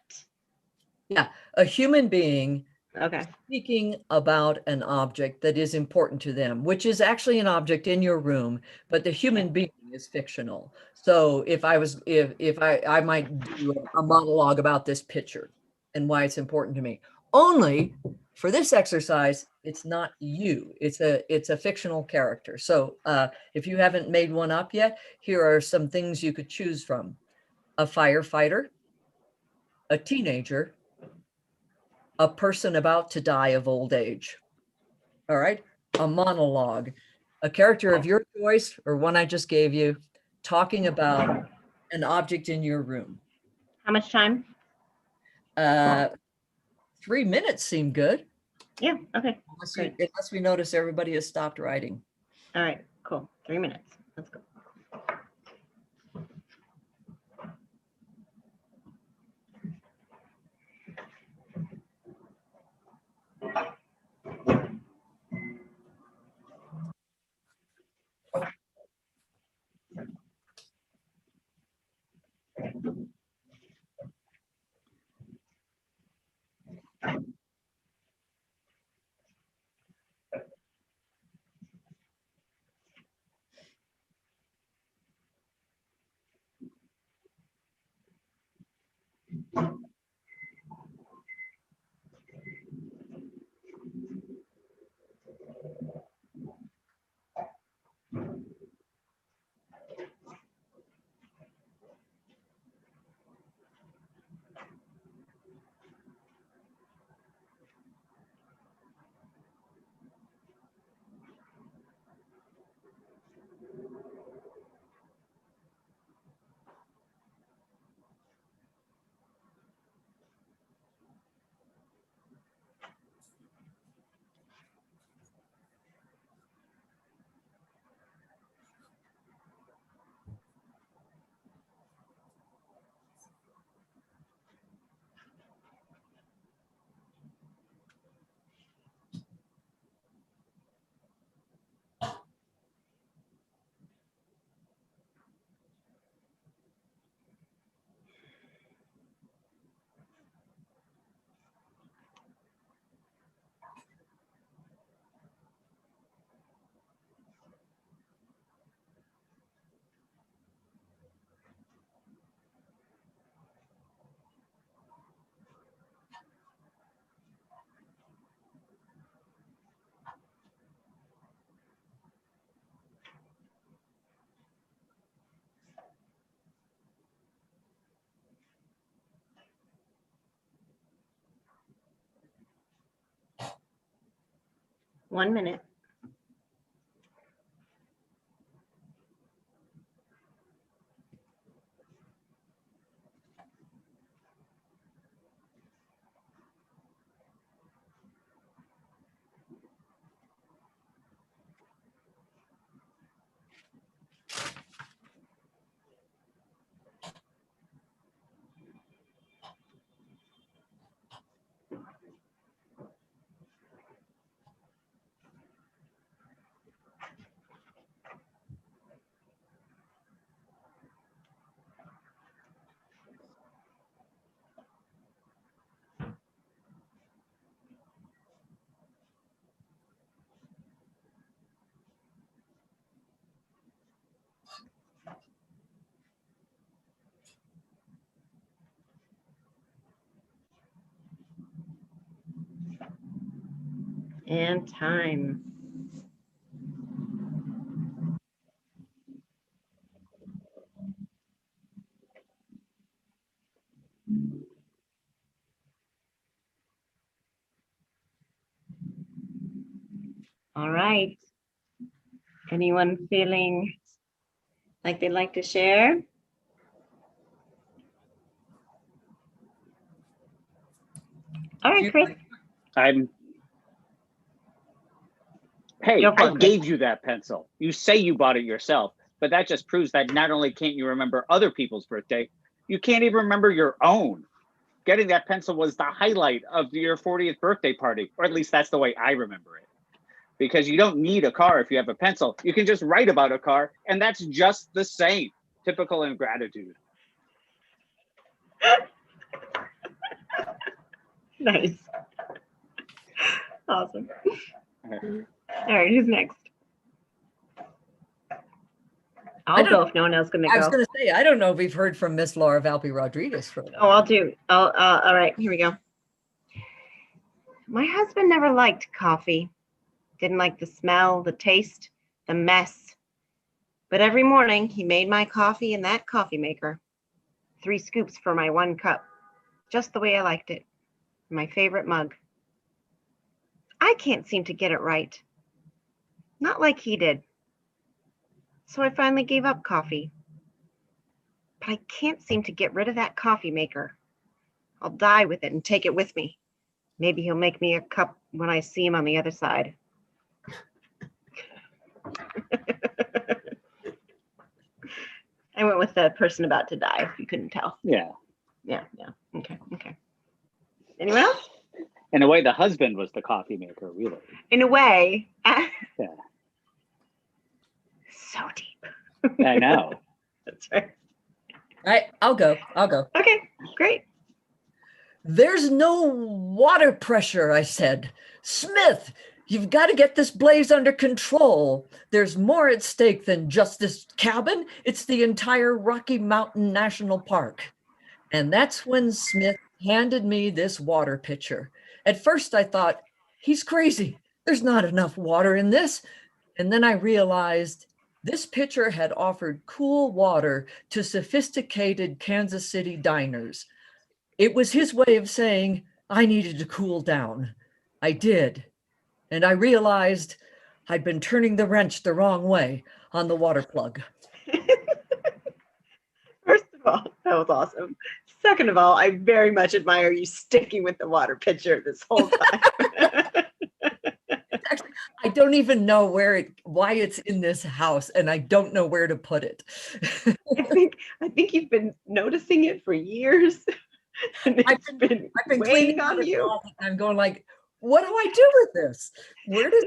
yeah, a human being okay, speaking about an object that is important to them, which is actually an object in your room, but the human being is fictional. So if I might do a monologue about this picture and why it's important to me. Only for this exercise, it's not you. It's a fictional character. So if you haven't made one up yet, here are some things you could choose from: a firefighter, a teenager, a person about to die of old age. All right, a monologue, a character of your choice or one I just gave you, talking about an object in your room. how much time? 3 minutes seem good. Yeah, okay. Unless we notice everybody has stopped writing. All right, cool. 3 minutes. Let's go. One minute. And time. All right. Anyone feeling like they'd like to share? All right, Chris. Hey, Go for I it, Chris. gave you that pencil. You say you bought it yourself, but that just proves that not only can't you remember other people's birthday, you can't even remember your own. Getting that pencil was the highlight of your 40th birthday party, or at least that's the way I remember it. Because you don't need a car if you have a pencil. You can just write about a car, and that's just the same. Typical ingratitude. Nice. Awesome. All right, who's next? I'll go if no one else can go. I was going to say, I don't know if we've heard from Miss Laura Valpy Rodriguez for that. Oh, I'll do. All right, here we go. My husband never liked coffee. Didn't like the smell, the taste, the mess. But every morning he made my coffee in that coffee maker. 3 scoops for my 1 cup, just the way I liked it. My favorite mug. I can't seem to get it right. Not like he did. So I finally gave up coffee. But I can't seem to get rid of that coffee maker. I'll die with it and take it with me. Maybe he'll make me a cup when I see him on the other side. I went with the person about to die, if you couldn't tell. Yeah. Yeah. Okay. Anyone else? In a way, the husband was the coffee maker, really. In a way. Yeah. So deep. I know. That's right. I'll go. Okay, great. There's no water pressure, I said. Smith, you've got to get this blaze under control. There's more at stake than just this cabin. It's the entire Rocky Mountain National Park. And that's when Smith handed me this water pitcher. At first I thought, he's crazy. There's not enough water in this. And then I realized this pitcher had offered cool water to sophisticated Kansas City diners. It was his way of saying I needed to cool down. I did. And I realized I'd been turning the wrench the wrong way on the water plug. First of all, that was awesome. Second of all, I very much admire you sticking with the water pitcher this whole time. Actually, I don't even know why it's in this house, and I don't know where to put it. I think you've been noticing it for years. And it's been weighing on you. I'm going like, what do I do with this? Where does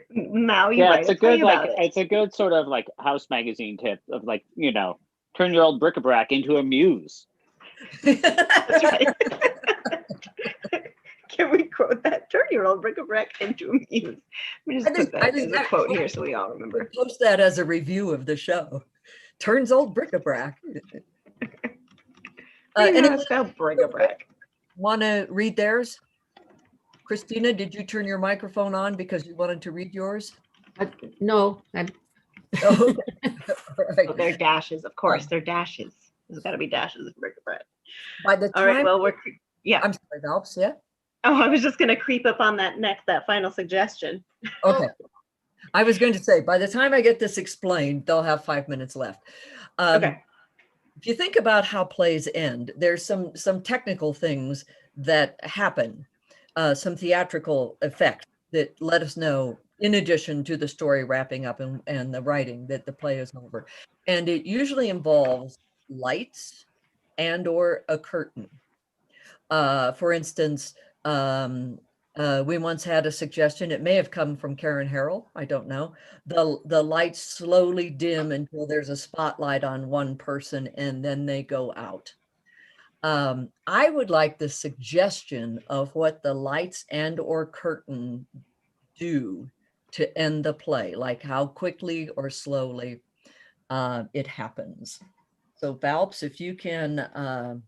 now you yeah, write it's a good it's a good sort of like house magazine tip of like, turn your old bric-a-brac into a muse. That's right. Can we quote that? Turn your old bric-a-brac into a muse. Let me just put that as a quote here so we all remember. Post that as a review of the show. Turns old bric-a-brac. Anyone spell bric-a-brac? Want to read theirs? Christina, did you turn your microphone on because you wanted to read yours? No. Oh, right. Oh, they're dashes, of course. They're dashes. There's got to be dashes of bric-a-brac. By the time, all right, well, yeah. I'm sorry, Valps, yeah? Oh, I was just going to creep up on that final suggestion. Okay. I was going to say, by the time I get this explained, they'll have 5 minutes left. Okay. If you think about how plays end, there's some technical things that happen, some theatrical effect that let us know, in addition to the story wrapping up and the writing, that the play is over. And it usually involves lights and or a curtain. For instance, we once had a suggestion, it may have come from Karen Harrell, I don't know. The lights slowly dim until there's a spotlight on one person and then they go out. I would like the suggestion of what the lights and or curtain do to end the play, like how quickly or slowly it happens. So Valps, if you can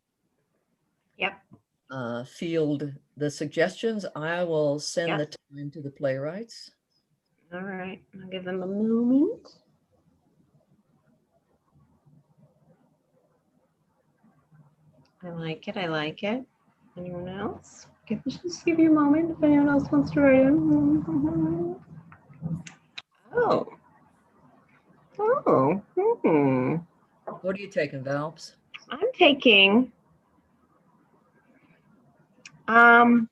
field the suggestions, I will send the time to the playwrights. All right, I'll give them a moment. I like it. Anyone else? Just give you a moment if anyone else wants to write in. Oh. Oh. What are you taking, Valps? I'm taking I'm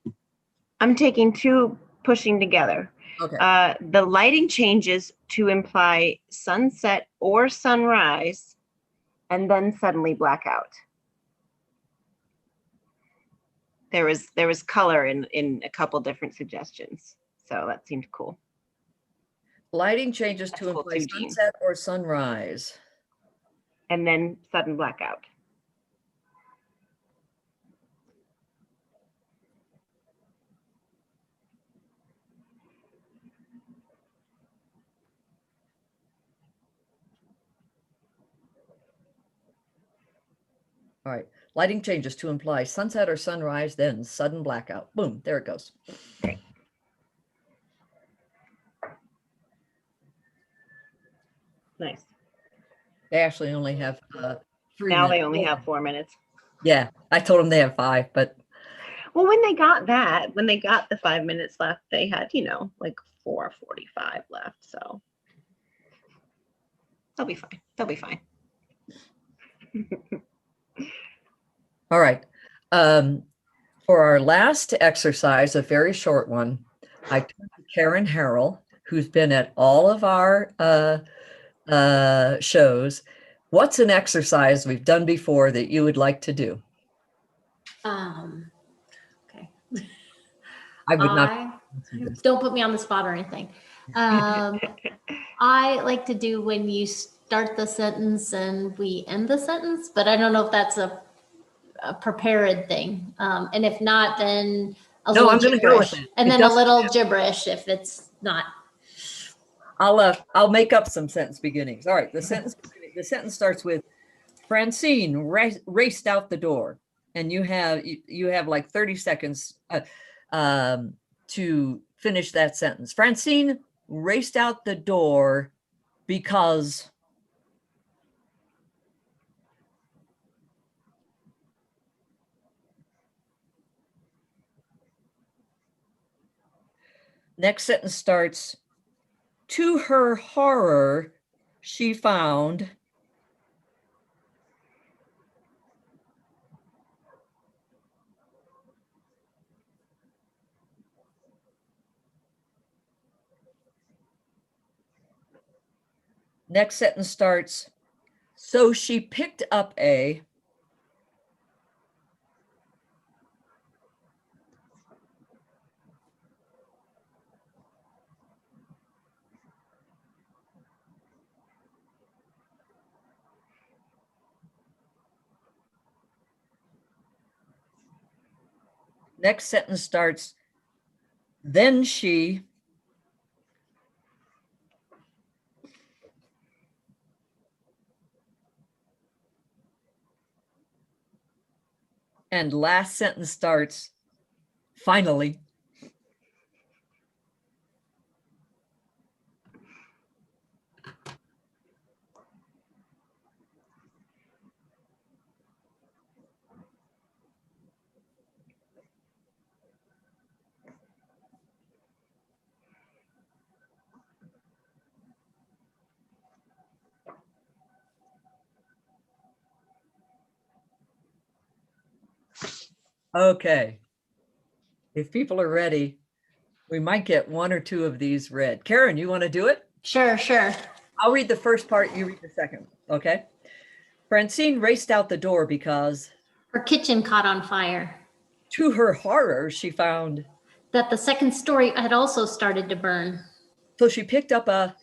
taking two pushing together. Okay. The lighting changes to imply sunset or sunrise, and then suddenly blackout. There was color in a couple different suggestions, so that seemed cool. Lighting changes That's to cool imply too, Jean. sunset or sunrise. And then sudden blackout. All right. Lighting changes to imply sunset or sunrise, then sudden blackout. Boom, there it goes. Great. Nice. They actually only have 3 Now minutes. they only have 4 minutes. Yeah, I told them they have 5, but Well, when they got the 5 minutes left, they had, like 4:45 left. So they'll be fine. They'll be fine. all right. For our last exercise, a very short one, I turned to Karen Harrell, who's been at all of our shows. What's an exercise we've done before that you would like to do? Okay. I would not. Don't put me on the spot or anything. I like to do when you start the sentence and we end the sentence, but I don't know if that's a prepared thing. And if not, then a No, little I'm gonna go with gibberish. it. And It then a doesn't little have- gibberish if it's not. I'll make up some sentence beginnings. All right, the sentence starts with Francine raced out the door, and you have like 30 seconds to finish that sentence. Francine raced out the door because. Next sentence starts, to her horror, she found. Next sentence starts, so she picked up a. Next sentence starts, then she. And last sentence starts, finally. Okay. If people are ready, we might get 1 or 2 of these read. Karen, you want to do it? Sure. I'll read the first part, you read the second, okay? Francine raced out the door because. Her kitchen caught on fire. To her horror, she found. That the second story had also started to burn. So she picked up a.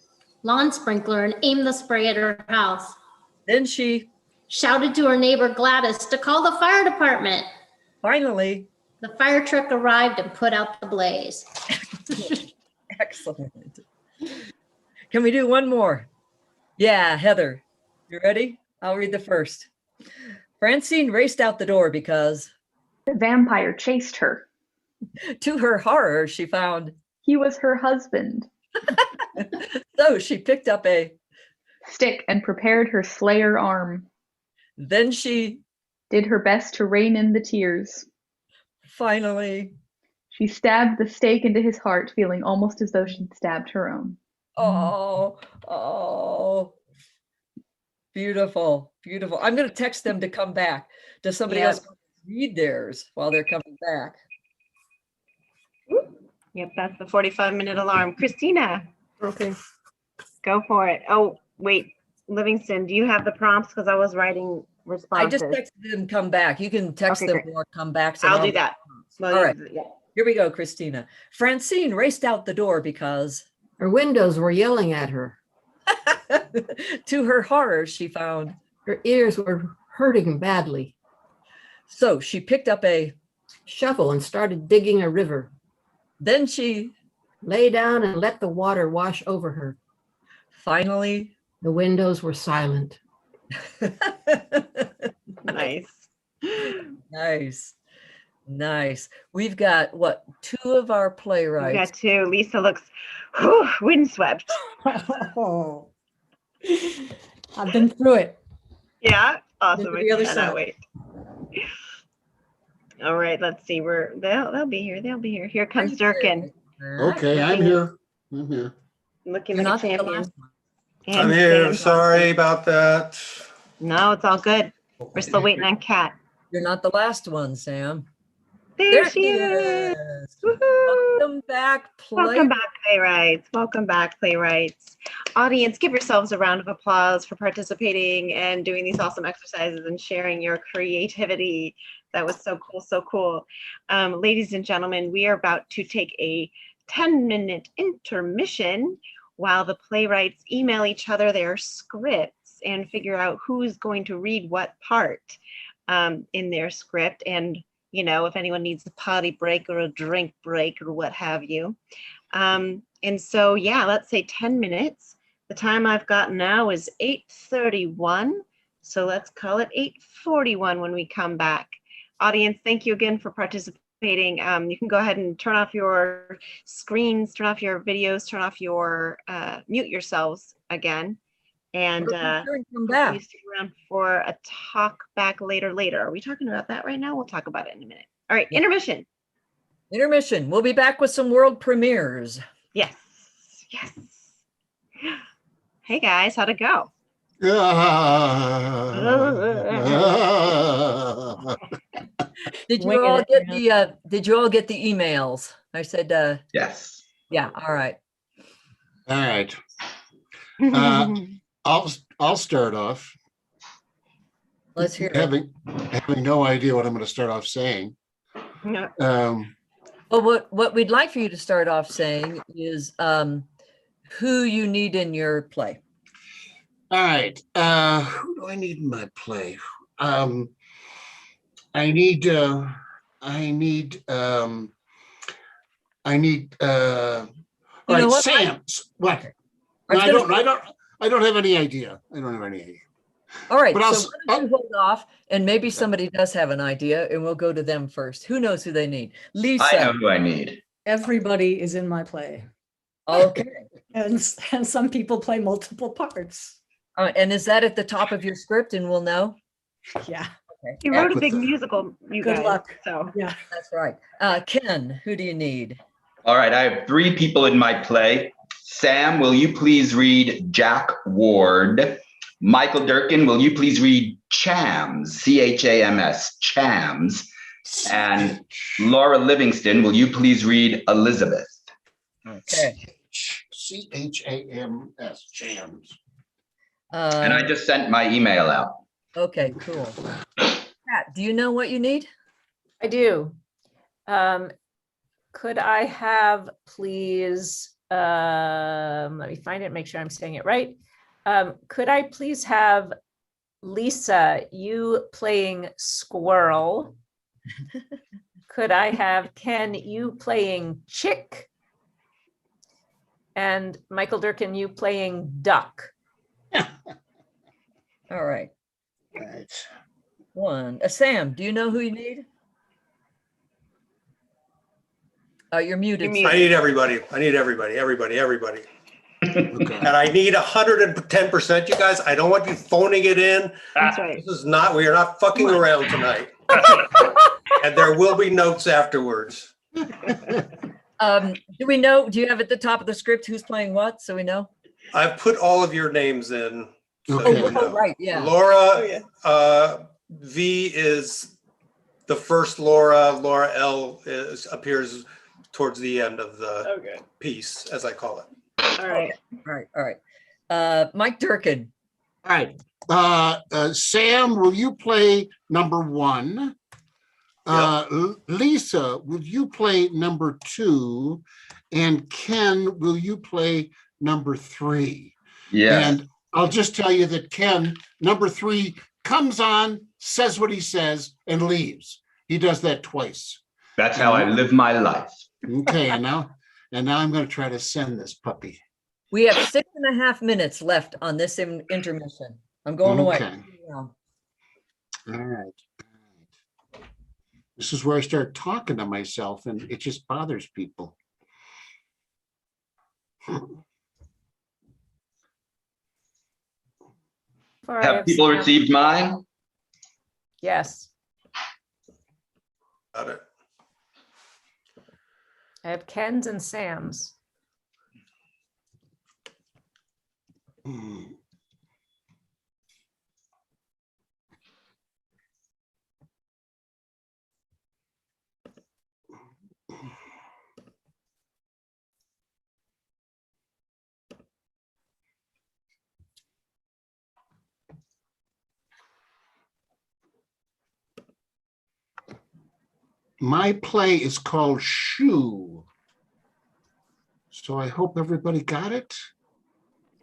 Lawn sprinkler and aimed the spray at her house. Then she. Shouted to her neighbor Gladys to call the fire department. Finally. The fire truck arrived and put out the blaze. Excellent. Can we do one more? Yeah, Heather, you ready? I'll read the first. Francine raced out the door because. The vampire chased her. To her horror, she found. He was her husband. So she picked up a. Stick and prepared her slayer arm. Then she. Did her best to rein in the tears. Finally. She stabbed the stake into his heart, feeling almost as though she'd stabbed her own. Oh, beautiful, beautiful. I'm going to text them to come back. Does somebody else read theirs while they're coming back? Yep, that's the 45-minute alarm. Christina, Okay. go for it. Oh, wait, Livingston, do you have the prompts? Because I was writing I responses. just texted them come back. You can text Okay, them great. or come back. I'll do that. Well, All right. yeah. Here we go, Christina. Francine raced out the door because Her windows were yelling at her. to her horror, she found. Her ears were hurting badly. So she picked up a Shovel and started digging a river. Then she Lay down and let the water wash over her. finally. The windows were silent. Nice. Nice. Nice. We've got what, 2 of our We playwrights. got 2. Lisa looks windswept. Oh. I've been through it. Yeah, awesome. Look at the other I cannot side. wait. All right, let's see. They'll be here. They'll be here. Here comes Durkin, Okay, I'm here. I'm here. looking You're like a not the champion. last one. And I'm here. Sam's Sorry about that. awesome. No, it's all good. We're still waiting on Kat. You're not the last one, Sam. There she is. Woohoo. Welcome back, Welcome back, playwrights. Welcome back, playwrights. Audience, give yourselves a round of applause for participating and doing these awesome exercises and sharing your creativity. That was so cool, so cool. Ladies and gentlemen, we are about to take a 10-minute intermission while the playwrights email each other their scripts and figure out who's going to read what part in their script, and if anyone needs a potty break or a drink break or what have you. And so, yeah, let's say 10 minutes. The time I've got now is 8:31. So let's call it 8:41 when we come back. Audience, thank you again for participating. You can go ahead and turn off your screens, turn off your videos, turn off your, mute yourselves again. And come back. you stick around for a talk back later. Are we talking about that right now? We'll talk about it in a minute. All right, intermission. Intermission. We'll be back with some world premieres. Yes. Hey guys, how'd it go? Did you Winging all it, get yeah. did you all get the emails? I said Yes. yeah, all right. All right. I'll start off. Let's hear it. Having no idea what I'm going to start off saying. No. Well, what we'd like for you to start off saying is who you need in your play. All right. Who do I need in my play? I need all right, what? Sam. What? I was I gonna don't have any idea. All right, But so why don't you hold off, and maybe somebody does have an idea, and we'll go to them first. Who knows who they need? Lisa. I know who I need. Everybody is in my play. Okay. And some people play multiple parts. And is that at the top of your script, and we'll know? Yeah. Okay. You wrote a With big the- musical, you Good guys. luck. So Yeah. That's right. Ken, who do you need? All right, I have 3 people in my play. Sam, will you please read Jack Ward? Michael Durkin, will you please read Chams, Chams, Chams? And Laura Livingston, will you please read Elizabeth? Okay. CHAMS, Chams. And I just sent my email out. Okay, cool. Pat, do you know what you need? I do. Could I have, please, let me find it, make sure I'm saying it right. Could I please have Lisa, you playing squirrel? Could I have Ken, you playing chick? And Michael Durkin, you playing duck? All right. Right. One. Sam, do you know who you need? You're muted. You're I need everybody. Everybody. Okay. And I need 110%, you guys. I don't want you phoning it in. that's right. We are not fucking around tonight. And there will be notes afterwards. Do we know, do you have at the top of the script who's playing what, so we know? I've put all of your names in. So Okay. you know. Right, yeah. Laura, V is the first Laura. Laura L appears towards the end of the piece, as I call it. All right. All right. Mike Durkin. All right. Sam, will you play number 1? Lisa, will you play number 2? And Ken, will you play number 3? Yes. And I'll just tell you that Ken, number 3, comes on, says what he says, and leaves. He does that twice. That's how I live my life. Okay, and now I'm going to try to send this puppy. We have 6.5 minutes left on this intermission. I'm going away. Okay. Yeah. All right. This is where I start talking to myself, and it just bothers people. Have people received mine? Yes, Got it. I have Ken's and Sam's. Hmm. My play is called Shoe. So I hope everybody got it.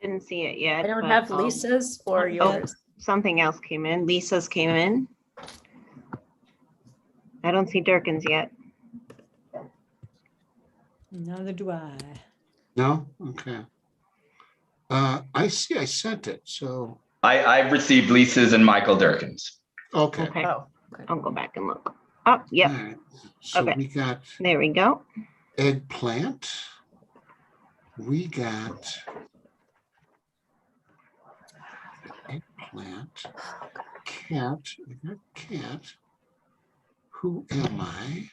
Didn't see it yet. I don't but, have Lisa's or yours. Something else came in. Lisa's came in. I don't see Durkin's yet. Neither do I. No? Okay. I see I sent it, so, I've received Lisa's and Michael Durkin's. okay. Okay. Oh, okay. I'll go back and look. Oh, yep. All right. So Okay. we got There we go. Eggplant. We got Eggplant. Cat. We got Cat. Who am I?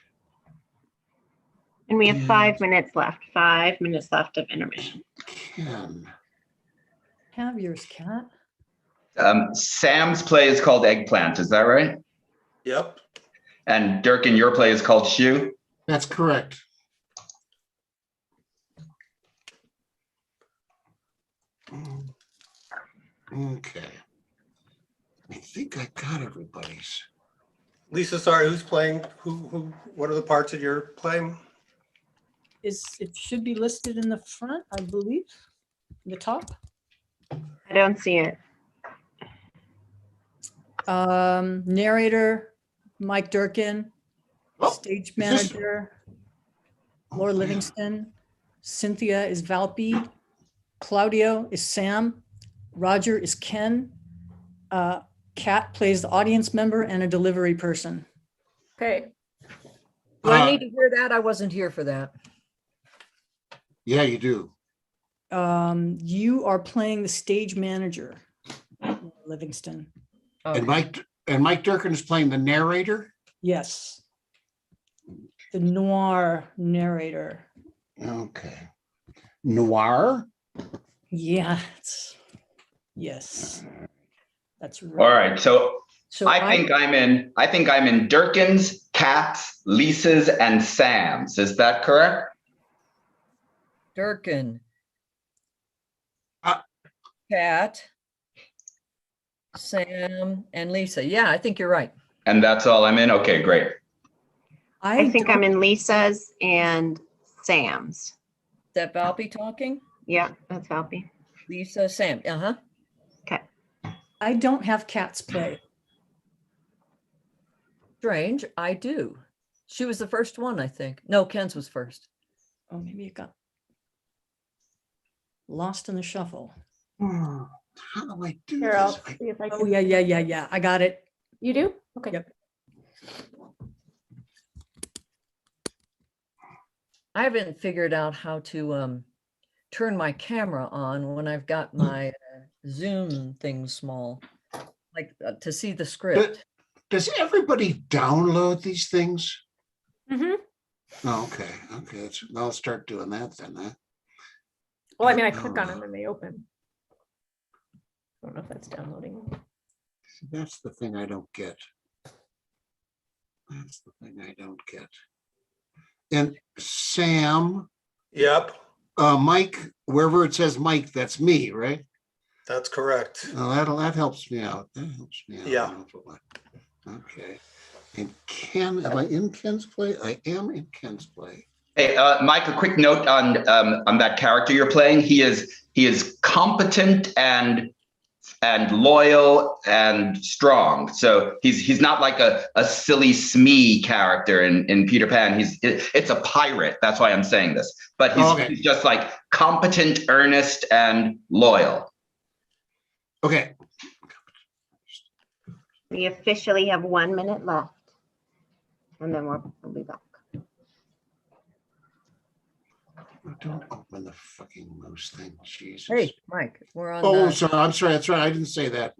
And we have And- 5 minutes left. 5 minutes left of intermission. Ken. Have yours, Kat. Sam's play is called Eggplant, is that right? Yep. And Durkin, your play is called Shoe? That's correct. Okay. I think I got everybody's. Lisa, sorry, who's playing? What are the parts of your play? It should be listed in the front, I believe, the top. I don't see it. Narrator, Mike Durkin, Oh, stage is this- manager, Oh, Laura yeah. Livingston, Cynthia is Valpy, Claudio is Sam, Roger is Ken, Kat plays the audience member and a delivery person. Okay, Do I need to hear that? I wasn't here for that. Yeah, you do. You are playing the stage manager, Livingston. Okay. And Mike Durkin is playing the narrator. Yes. The noir narrator. Okay. Noir. Yeah. Yes. That's right. All right, so So I think I'm in Durkin's, Kat's, Lisa's, and Sam's. Is that correct? Durkin. Uh, Kat. Sam and Lisa. Yeah, I think you're right. And that's all I'm in? Okay, great. I think I'm in Lisa's and Sam's. Is that Valpy talking? Yeah, that's Valpy. Lisa, Sam. Uh-huh. Okay. I don't have Kat's play. Strange. I do. She was the first one, I think. No, Ken's was first. Oh, maybe it got lost in the shuffle. How do I do here, I'll this? see if I Oh, can. yeah. I got it. You do? Okay. Yep. I haven't figured out how to turn my camera on when I've got my Zoom thing small, like to see the script. Does everybody download these things? Mhm. Oh, okay. Okay. I'll start doing that then. Huh? Well, I mean, I click on them and they open. I don't know if that's downloading. That's the thing I don't get. That's the thing I don't get. And Sam. Yep. Mike, wherever it says Mike, that's me, right? That's correct. Oh, that helps me out. That helps me out. Yeah. Okay. And Ken, am I in Ken's play? I am in Ken's play. Hey, Mike, a quick note on that character you're playing. He is competent and loyal and strong. So he's not like a silly Smee character in Peter Pan. It's a pirate. That's why I'm saying this. But he's just like competent, earnest, and loyal. Okay. We officially have 1 minute left, and then we'll be back. Don't open the fucking mouse thing, Jesus. Hey, Mike, we're on. Oh, sorry. I'm sorry. That's right. I didn't say that.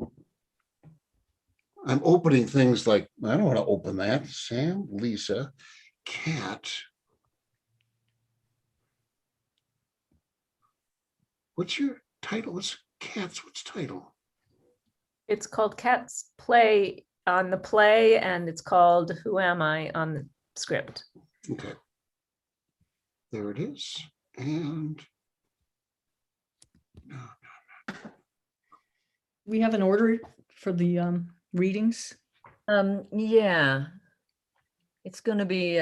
I'm opening things like, I don't want to open that. Sam, Lisa, Cat. What's your title? What's title? It's called Cat's Play on the play, and it's called Who Am I on the script. Okay. There it is. And We have an order for the readings. Yeah, it's gonna be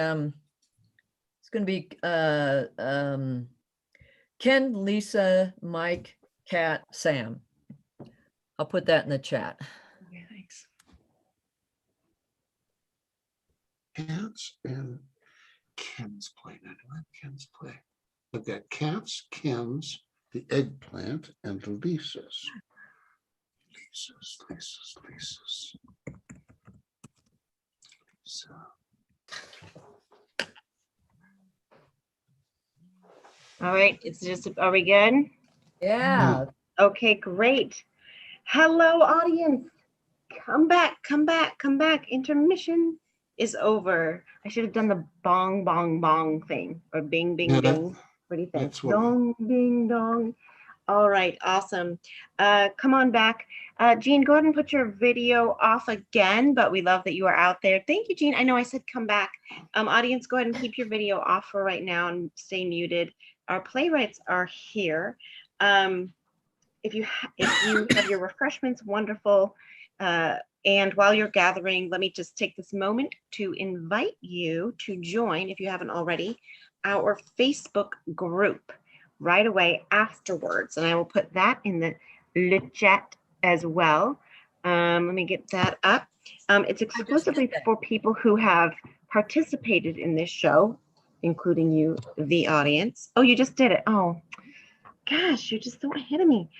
Ken, Lisa, Mike, Kat, Sam. I'll put that in the chat. Okay, thanks. Cats and Ken's play. Now, do I have Ken's play? I've got Cats, Ken's, the Eggplant, and Lisa's. Lisa's. So. All right, are we good? Yeah. Okay, great. Hello, audience. Come back. Intermission is over. I should have done the bong, bong, bong thing, or bing, bing, Yeah, bing. What do you think? that's what- Dong, ding, dong. All right, awesome. Come on back. Jean, go ahead and put your video off again, but we love that you are out there. Thank you, Jean. I know I said come back. Audience, go ahead and keep your video off for right now and stay muted. Our playwrights are here. If you have your refreshments, wonderful. And while you're gathering, let me just take this moment to invite you to join, if you haven't already, our Facebook group right away afterwards. And I will put that in the chat as well. Let me get that up. It's exclusively for people who have participated in this show, including you, the audience. Oh, you just did it. Oh, gosh, you're just so ahead of me.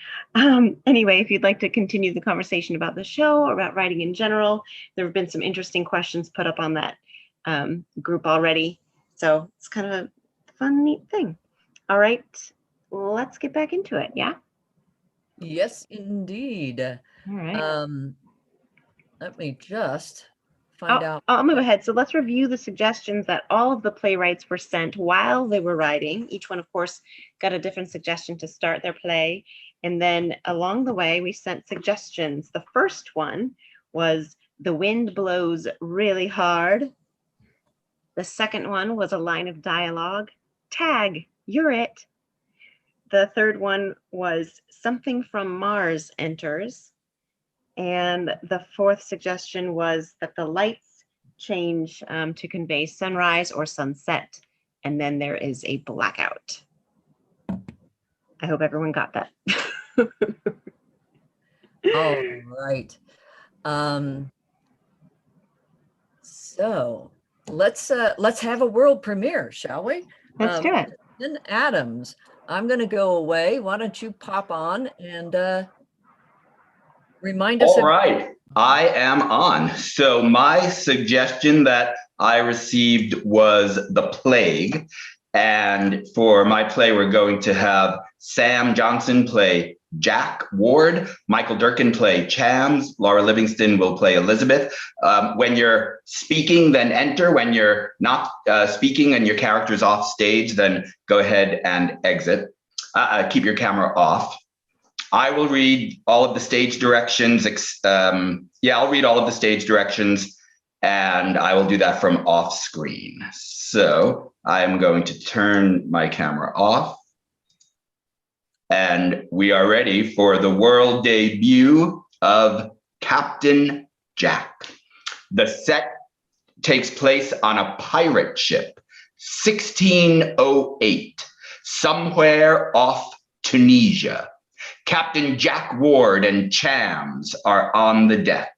Anyway, if you'd like to continue the conversation about the show or about writing in general, there have been some interesting questions put up on that group already. So it's kind of a fun, neat thing. All right, let's get back into it. Yeah. Yes, indeed. All right. Let me just find out. I'll move ahead. So let's review the suggestions that all of the playwrights were sent while they were writing. Each one, of course, got a different suggestion to start their play. And then along the way, we sent suggestions. The first one was "The wind blows really hard." The second one was a line of dialogue, "Tag, you're it." The third one was "Something from Mars enters." And the fourth suggestion was that the lights change to convey sunrise or sunset, and then there is a blackout. I hope everyone got that. All right. So let's have a world premiere, shall we? Let's do it. Then Adams, I'm going to go away. Why don't you pop on and remind us. All right, I am on. So my suggestion that I received was The Plague. And for my play, we're going to have Sam Johnson play Jack Ward, Michael Durkin play Chams, Laura Livingston will play Elizabeth. When you're speaking, then enter. When you're not speaking and your character's off stage, then go ahead and exit. Keep your camera off. I will read all of the stage directions. I'll read all of the stage directions, and I will do that from off screen. So I'm going to turn my camera off. And we are ready for the world debut of Captain Jack. The set takes place on a pirate ship, 1608, somewhere off Tunisia. Captain Jack Ward and Chams are on the deck.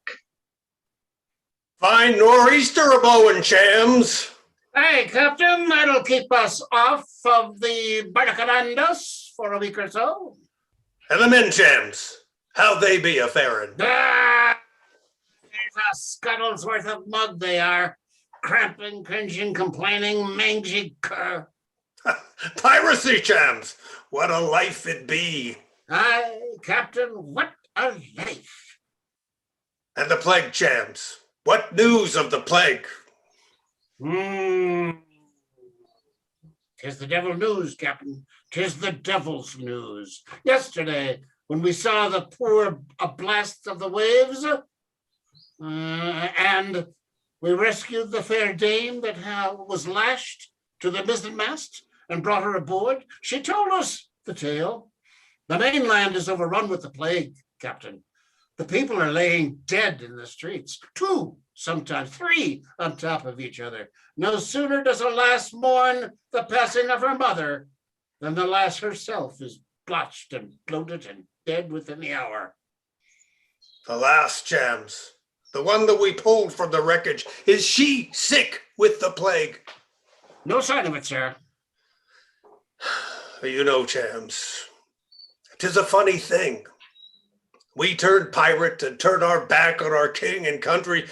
Fine nor'easter a blowing, Chams. Hey, Captain, that'll keep us off of the Barracandas for a week or so. And the men, Chams, how they be a-faring? There's a scuttle's worth of mug they are. Cramping, cringing, complaining, mangy cur. Piracy, Chams, what a life it be. Aye, Captain, what a life. And the plague, Chams, what news of the plague? 'Tis the devil news, Captain. 'Tis the devil's news. Yesterday, when we saw the poor blast of the waves, and we rescued the fair dame that was lashed to the mizzenmast and brought her aboard, she told us the tale. The mainland is overrun with the plague, Captain. The people are laying dead in the streets, 2, sometimes 3 on top of each other. No sooner does a lass mourn the passing of her mother than the lass herself is blotched and bloated and dead within the hour. The last, Chams, the one that we pulled from the wreckage, is she sick with the plague? No sign of it, sir. You know, Chams, 'tis a funny thing. We turn pirate and turn our back on our king and country.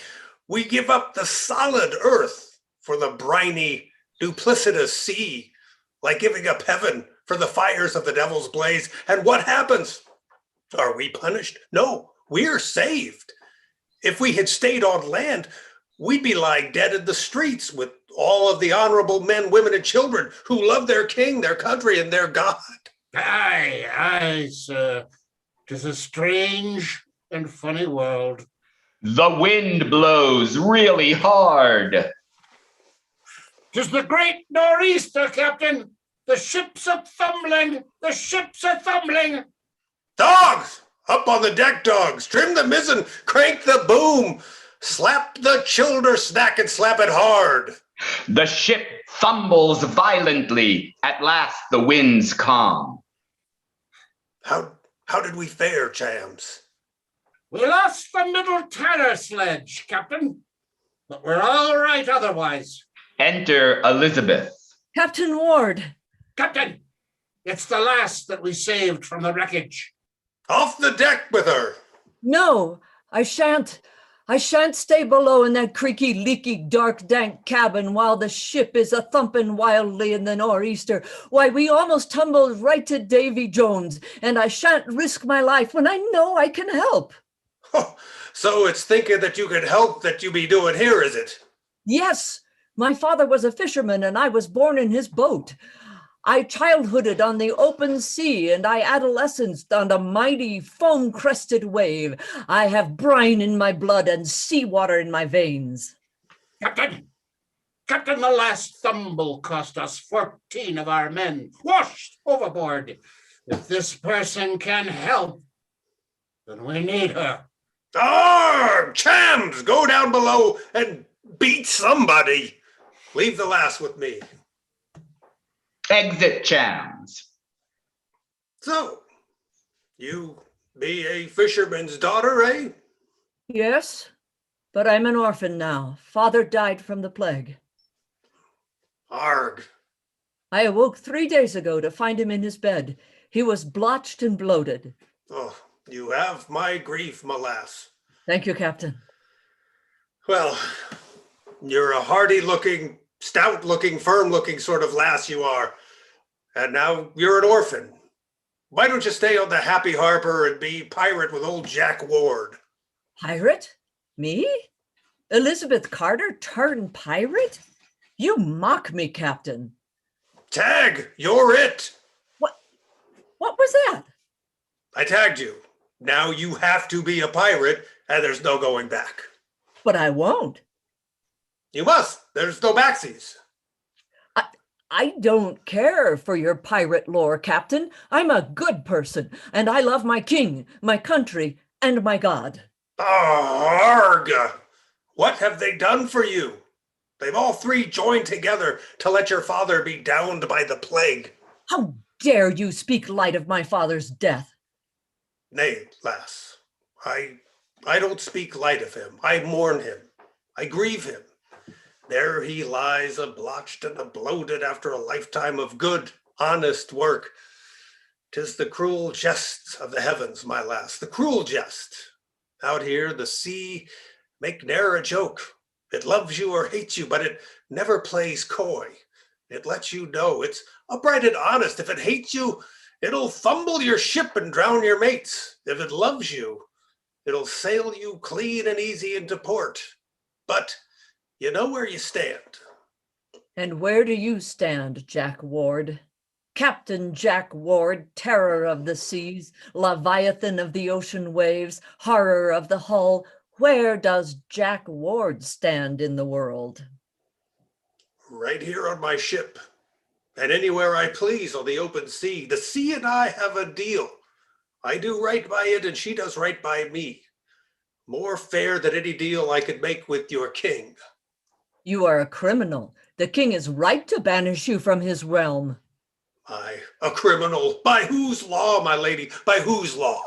We give up the solid earth for the briny, duplicitous sea, like giving up heaven for the fires of the devil's blaze. And what happens? Are we punished? No, we're saved. If we had stayed on land, we'd be lying dead in the streets with all of the honorable men, women, and children who love their king, their country, and their God. Aye, sir. 'Tis a strange and funny world. The wind blows really hard. 'Tis the great nor'easter, Captain. The ship's a-thumbling. The ship's a-thumbling. Dogs! Up on the deck, dogs. Trim the mizzen, crank the boom. Slap the childer snack and slap it hard. The ship fumbles violently. At last the wind's calm. How did we fare, Chams? We lost the middle tanner sledge, Captain, but we're all right otherwise. Enter Elizabeth. Captain Ward. Captain, it's the last that we saved from the wreckage. Off the deck with her. No, I shan't. I shan't stay below in that creaky, leaky, dark, dank cabin while the ship is a-thumping wildly in the nor'easter. Why, we almost tumbled right to Davy Jones, and I shan't risk my life when I know I can help. Oh, so it's thinking that you can help that you be doing here, is it? Yes, my father was a fisherman, and I was born in his boat. I childhooded on the open sea, and I adolescenced on a mighty foam-crested wave. I have brine in my blood and seawater in my veins. Captain, the last thumble cost us 14 of our men, washed overboard. If this person can help, then we need her. Chams, go down below and beat somebody. Leave the lass with me. Exit Chams. So, you be a fisherman's daughter, eh? Yes, but I'm an orphan now. Father died from the plague. Arg. I awoke 3 days ago to find him in his bed. He was blotched and bloated. Oh, you have my grief, my lass. Thank you, Captain. Well, you're a hardy-looking stout-looking, firm-looking sort of lass you are. And now you're an orphan. Why don't you stay on the Happy Harbor and be pirate with old Jack Ward? Pirate? Me? Elizabeth Carter turned pirate? You mock me, Captain. Tag, you're it. What was that? I tagged you. Now you have to be a pirate, and there's no going back. But I won't. You must. There's no backsies. I don't care for your pirate lore, Captain. I'm a good person, and I love my king, my country, and my God. Arg! What have they done for you? They've all three joined together to let your father be downed by the plague. How dare you speak light of my father's death? Nay, lass, I don't speak light of him. I mourn him. I grieve him. There he lies, blotched and bloated after a lifetime of good, honest work. 'Tis the cruel jest of the heavens, my lass, the cruel jest. Out here, the sea make ne'er a joke. It loves you or hates you, but it never plays coy. It lets you know it's upright and honest. If it hates you, it'll fumble your ship and drown your mates. If it loves you, it'll sail you clean and easy into port. But you know where you stand. And where do you stand, Jack Ward? Captain Jack Ward, terror of the seas, leviathan of the ocean waves, horror of the hull. Where does Jack Ward stand in the world? Right here on my ship, and anywhere I please on the open sea. The sea and I have a deal. I do right by it, and she does right by me. More fair than any deal I could make with your king. You are a criminal. The king is right to banish you from his realm. A criminal? By whose law, my lady? By whose law?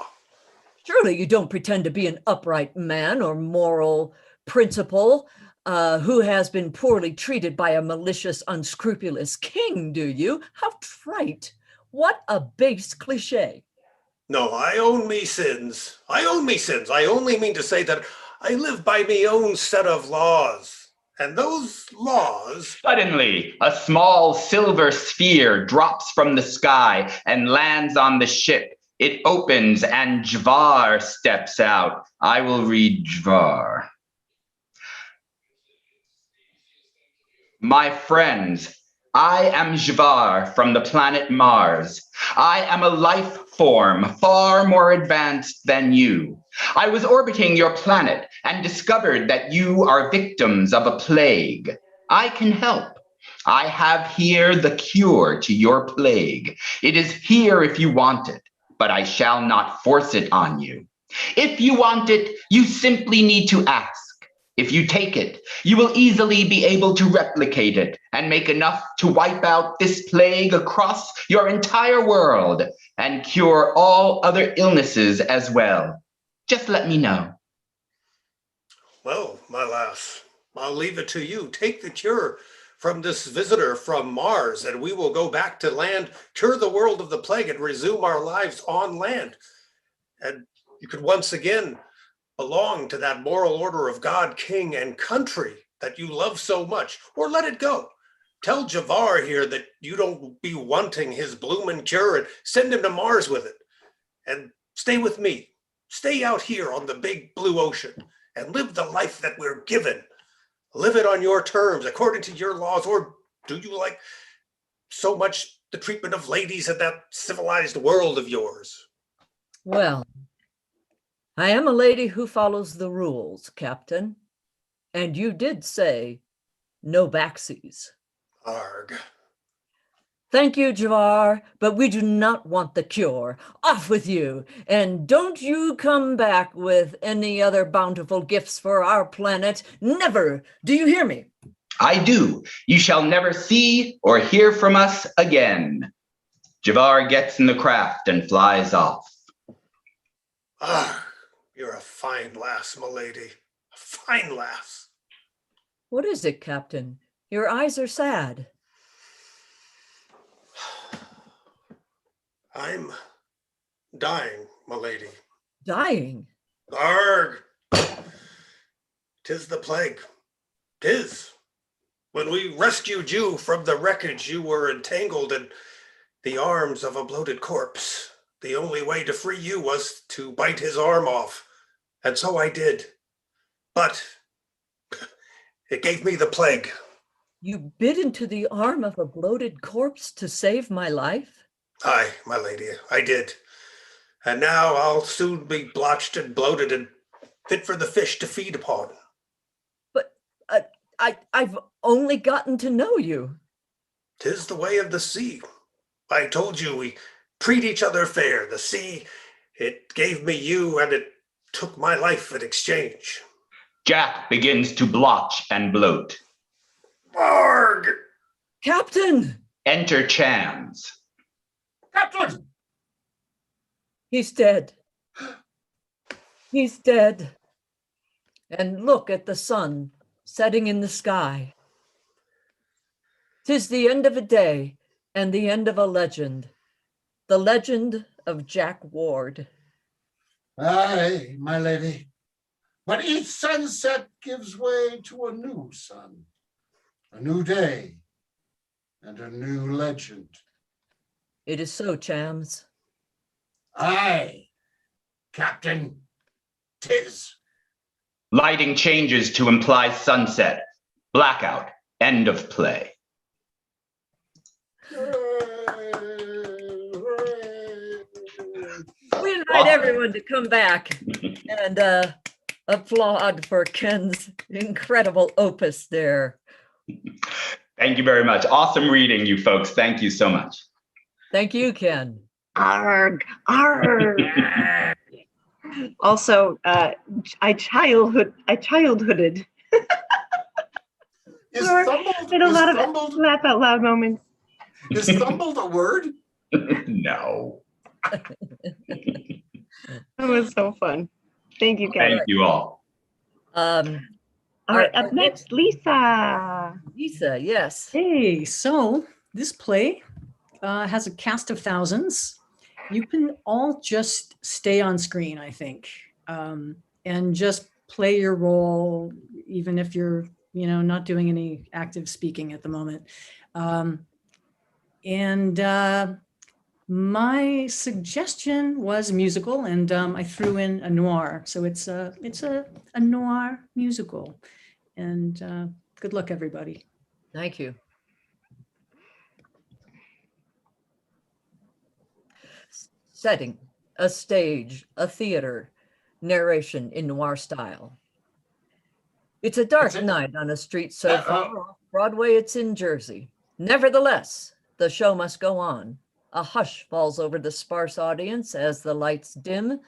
Surely you don't pretend to be an upright man or moral principal who has been poorly treated by a malicious, unscrupulous king, do you? How trite. What a base cliche. No, I own me sins. I own me sins. I only mean to say that I live by me own set of laws. And those laws... Suddenly, a small silver sphere drops from the sky and lands on the ship. It opens and Jvar steps out. I will read Jvar. My friends, I am Jvar from the planet Mars. I am a life form far more advanced than you. I was orbiting your planet and discovered that you are victims of a plague. I can help. I have here the cure to your plague. It is here if you want it, but I shall not force it on you. If you want it, you simply need to ask. If you take it, you will easily be able to replicate it and make enough to wipe out this plague across your entire world and cure all other illnesses as well. Just let me know. Well, my lass, I'll leave it to you. Take the cure from this visitor from Mars, and we will go back to land, cure the world of the plague, and resume our lives on land. And you could once again belong to that moral order of God, king, and country that you love so much, or let it go. Tell Jvar here that you don't be wanting his bloomin' cure and send him to Mars with it. And stay with me. Stay out here on the big blue ocean and live the life that we're given. Live it on your terms, according to your laws, or do you like so much the treatment of ladies in that civilized world of yours? Well, I am a lady who follows the rules, Captain. And you did say no backsies. Arg. Thank you, Jvar, but we do not want the cure. Off with you, and don't you come back with any other bountiful gifts for our planet. Never. Do you hear me? I do. You shall never see or hear from us again. Jvar gets in the craft and flies off. Ah, you're a fine lass, milady. A fine lass. What is it, Captain? Your eyes are sad. I'm dying, milady. Dying? Arg! 'Tis the plague. 'Tis. When we rescued you from the wreckage, you were entangled in the arms of a bloated corpse. The only way to free you was to bite his arm off. And so I did. But it gave me the plague. You bit into the arm of a bloated corpse to save my life? Aye, my lady, I did. And now I'll soon be blotched and bloated and fit for the fish to feed upon. But I've only gotten to know you. 'Tis the way of the sea. I told you we treat each other fair. The sea, it gave me you and it took my life in exchange. Jack begins to blotch and bloat. Barg! Captain! Enter Chams. Captain! He's dead. He's dead. And look at the sun setting in the sky. 'Tis the end of a day and the end of a legend. The legend of Jack Ward. Aye, my lady. But each sunset gives way to a new sun, a new day, and a new legend. It is so, Chams. Aye, Captain, 'tis. Lighting changes to imply sunset. Blackout. End of play. We invite everyone to come back and applaud for Ken's incredible opus there. Thank you very much. Awesome reading, you folks. Thank you so much. Thank you, Ken. Arg, arg. Also, I childhooded. Is Sorry, thumbled, had a is lot of thumbled, laugh out loud moments. is thumbled a word? No. It was so fun. Thank you, Ken. Thank you all. All right, up next, Lisa. Lisa, yes. Hey, so this play has a cast of thousands. You can all just stay on screen, I think, and just play your role, even if you're, not doing any active speaking at the moment. My suggestion was musical, and I threw in a noir. So it's a noir musical. And good luck, everybody. Thank you. Setting, a stage, a theater, narration in noir style. It's a dark night on a street so far off Broadway it's in Jersey. Nevertheless, the show must go on. A hush falls over the sparse audience as the lights dim.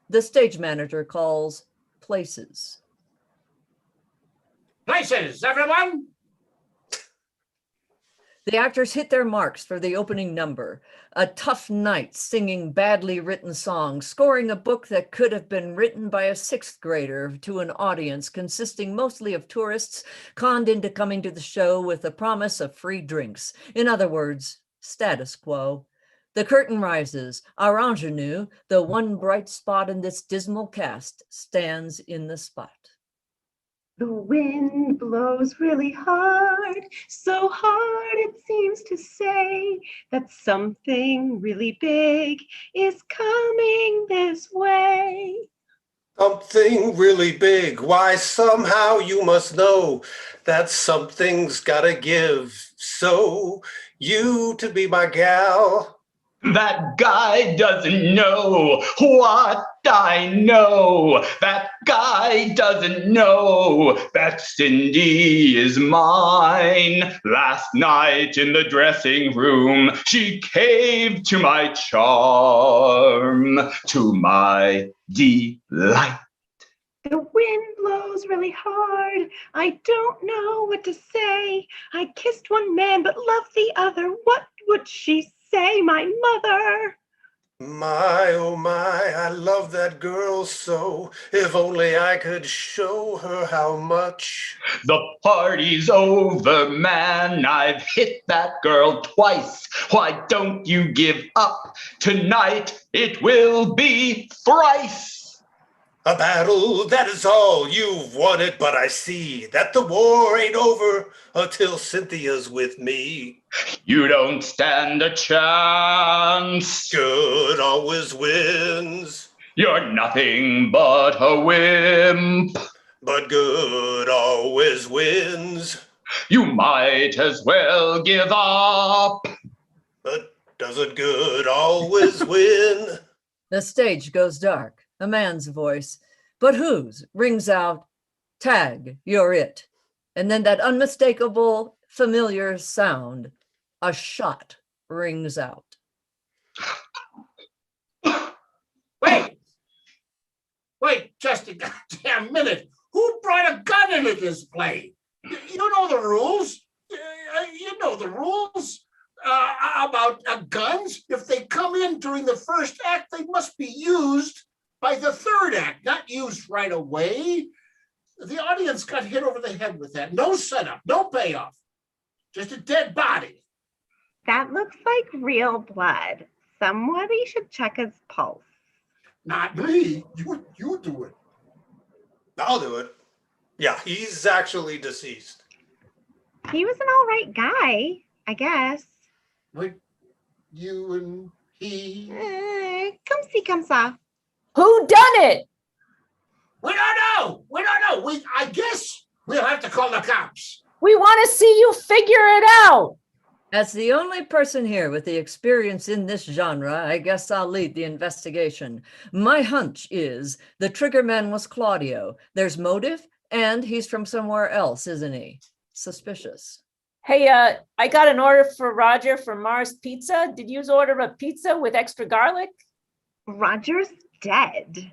The stage manager calls places. Places, everyone! The actors hit their marks for the opening number. A tough night singing badly written songs, scoring a book that could have been written by a sixth grader to an audience consisting mostly of tourists conned into coming to the show with the promise of free drinks. In other words, status quo. The curtain rises. Our ingenue, the one bright spot in this dismal cast, stands in the spot. The wind blows really hard, so hard it seems to say that something really big is coming this way. Something really big. Why, somehow you must know that something's gotta give. So you to be my gal. That guy doesn't know what I know. That guy doesn't know that Cindy is mine. Last night in the dressing room, she caved to my charm, to my delight. The wind blows really hard. I don't know what to say. I kissed one man but loved the other. What would she say, my mother? My, oh my, I love that girl so. If only I could show her how much. The party's over, man. I've hit that girl twice. Why don't you give up? Tonight it will be thrice. A battle, that is all. You've won it, but I see that the war ain't over until Cynthia's with me. You don't stand a chance. Good always wins. You're nothing but a wimp. But good always wins. You might as well give up. But doesn't good always win? The stage goes dark. A man's voice, but whose, rings out, "Tag, you're it." And then that unmistakable, familiar sound, a shot rings out. Wait, just a goddamn minute. Who brought a gun into this play? You know the rules. You know the rules about guns. If they come in during the first act, they must be used by the third act, not used right away. The audience got hit over the head with that. No setup, no payoff, just a dead body. That looks like real blood. Somebody should check his pulse. Not me. You do it. I'll do it. Yeah, he's actually deceased. He was an all right guy, I guess. Like you and he. Come see, come saw. Who done it? We don't know. I guess we'll have to call the cops. We want to see you figure it out. As the only person here with the experience in this genre, I guess I'll lead the investigation. My hunch is the triggerman was Claudio. There's motive, and he's from somewhere else, isn't he? Suspicious. Hey, I got an order for Roger for Mars Pizza. Did you order a pizza with extra garlic? Roger's dead.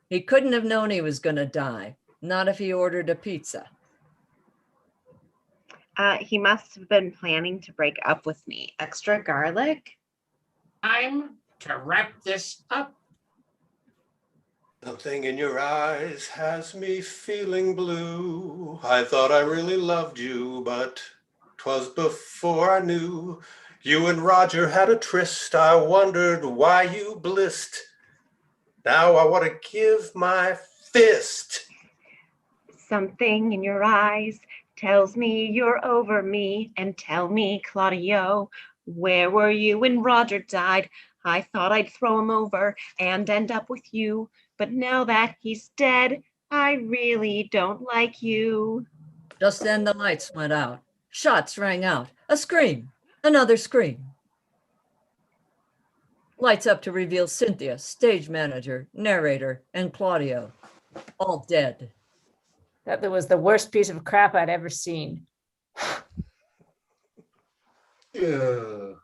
He couldn't have known he was going to die. Not if he ordered a pizza. He must have been planning to break up with me. Extra garlic? Time to wrap this up. Something in your eyes has me feeling blue. I thought I really loved you, but 'twas before I knew. You and Roger had a tryst. I wondered why you blissed. Now I want to give my fist. Something in your eyes tells me you're over me. And tell me, Claudio, where were you when Roger died? I thought I'd throw him over and end up with you. But now that he's dead, I really don't like you. Just then the lights went out. Shots rang out. A scream. Another scream. Lights up to reveal Cynthia, stage manager, narrator, and Claudio. All dead. That was the worst piece of crap I'd ever seen. Yeah.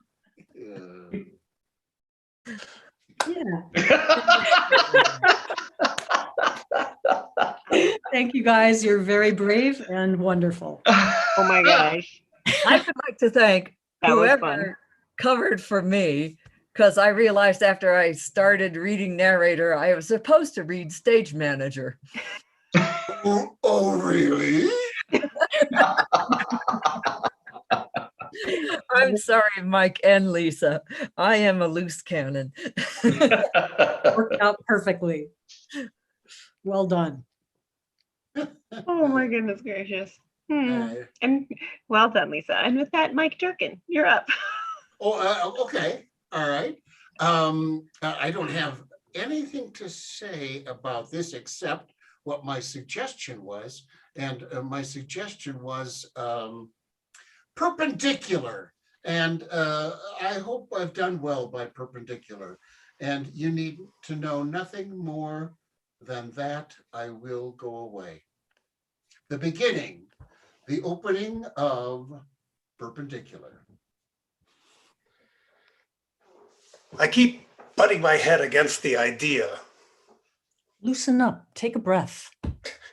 Thank you guys. You're very brave and wonderful. Oh my gosh. I would like to thank That was fun. whoever covered for me, because I realized after I started reading narrator, I was supposed to read stage manager. Oh, really? I'm sorry, Mike and Lisa. I am a loose cannon. Worked out perfectly. Well done. Oh my goodness gracious. And well done, Lisa. And with that, Mike Durkin, you're up. Okay. All right. I don't have anything to say about this except what my suggestion was. And my suggestion was perpendicular. And I hope I've done well by perpendicular. And you need to know nothing more than that. I will go away. The beginning, the opening of Perpendicular. I keep butting my head against the idea. Loosen up. Take a breath.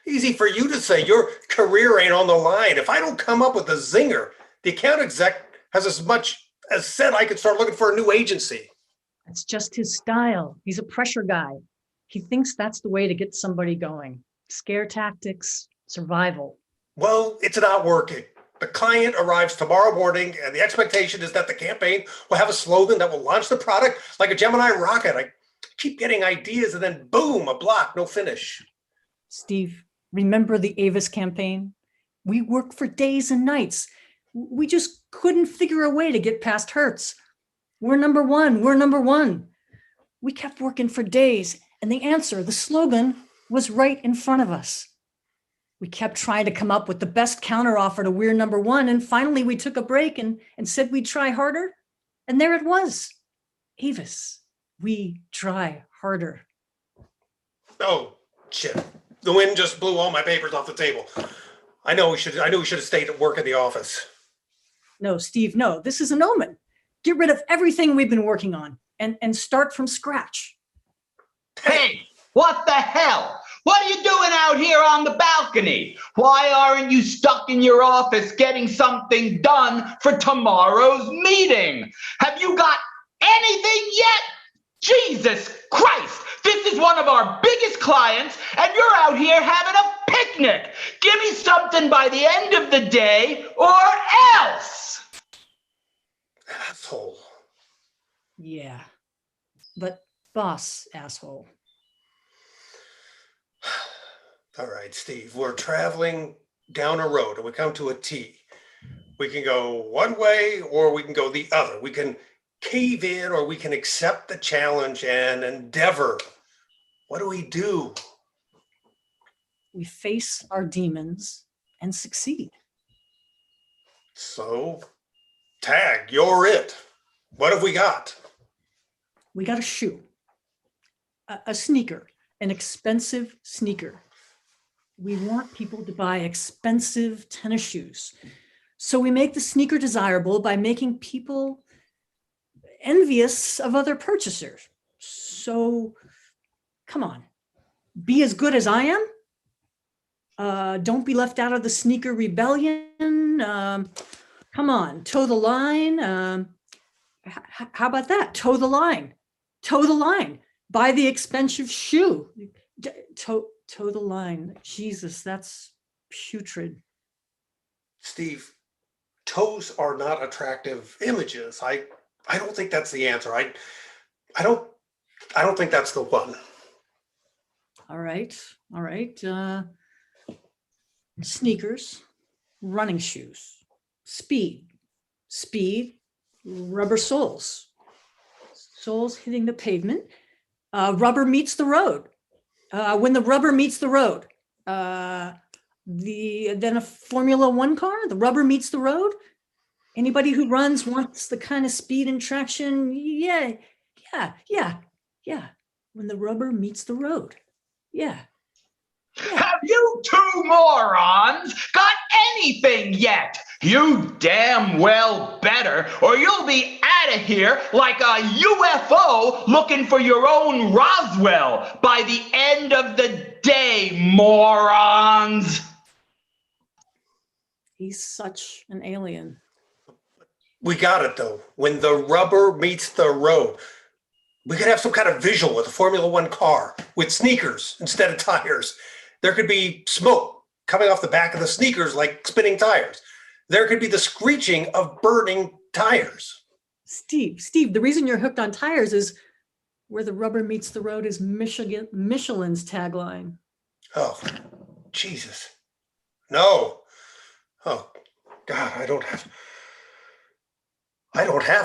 Easy for you to say. Your career ain't on the line. If I don't come up with a zinger, the account exec has as much as said I could start looking for a new agency. That's just his style. He's a pressure guy. He thinks that's the way to get somebody going. Scare tactics, survival. Well, it's not working. The client arrives tomorrow morning, and the expectation is that the campaign will have a slogan that will launch the product like a Gemini rocket. keep getting ideas and then boom, a block, no finish. Steve, remember the Avis campaign? We worked for days and nights. We just couldn't figure a way to get past Hertz. We're number one, we're number one. We kept working for days, and the answer, the slogan, was right in front of us. We kept trying to come up with the best counteroffer to We're Number One, and finally we took a break and said we'd try harder, and there it was. Avis, we try harder. Oh, shit. The wind just blew all my papers off the table. I knew we should have stayed at work in the office. No, Steve, no, this is an omen. Get rid of everything we've been working on and start from scratch. Hey, what the hell? What are you doing out here on the balcony? Why aren't you stuck in your office getting something done for tomorrow's meeting? Have you got anything yet? Jesus Christ, this is one of our biggest clients and you're out here having a picnic. Give me something by the end of the day or else. Asshole. Yeah, but boss, asshole. All right, Steve, we're traveling down a road and we come to a T. We can go one way or we can go the other. We can cave in or we can accept the challenge and endeavor. What do we do? We face our demons and succeed. So, Tag, you're it. What have we got? We got a shoe, a sneaker, an expensive sneaker. We want people to buy expensive tennis shoes. So we make the sneaker desirable by making people envious of other purchasers. So come on, be as good as I am. Don't be left out of the sneaker rebellion. Come on, toe the line. How about that? Toe the line. Toe the line. Buy the expensive shoe. Toe the line. Jesus, that's putrid. Steve, toes are not attractive images. I don't think that's the answer. I don't think that's the one. All right. Sneakers, running shoes, speed, rubber soles hitting the pavement. Rubber meets the road. When the rubber meets the road, then a Formula One car, the rubber meets the road. Anybody who runs wants the kind of speed and traction. Yeah. When the rubber meets the road. Yeah. Have you two morons got anything yet? You damn well better, or you'll be out of here like a UFO looking for your own Roswell by the end of the day, morons. He's such an alien. We got it though. When the rubber meets the road, we could have some kind of visual with a Formula One car with sneakers instead of tires. There could be smoke coming off the back of the sneakers like spinning tires. There could be the screeching of burning tires. Steve, the reason you're hooked on tires is where the rubber meets the road is Michelin's tagline. Oh, Jesus. No. Oh, God, I don't have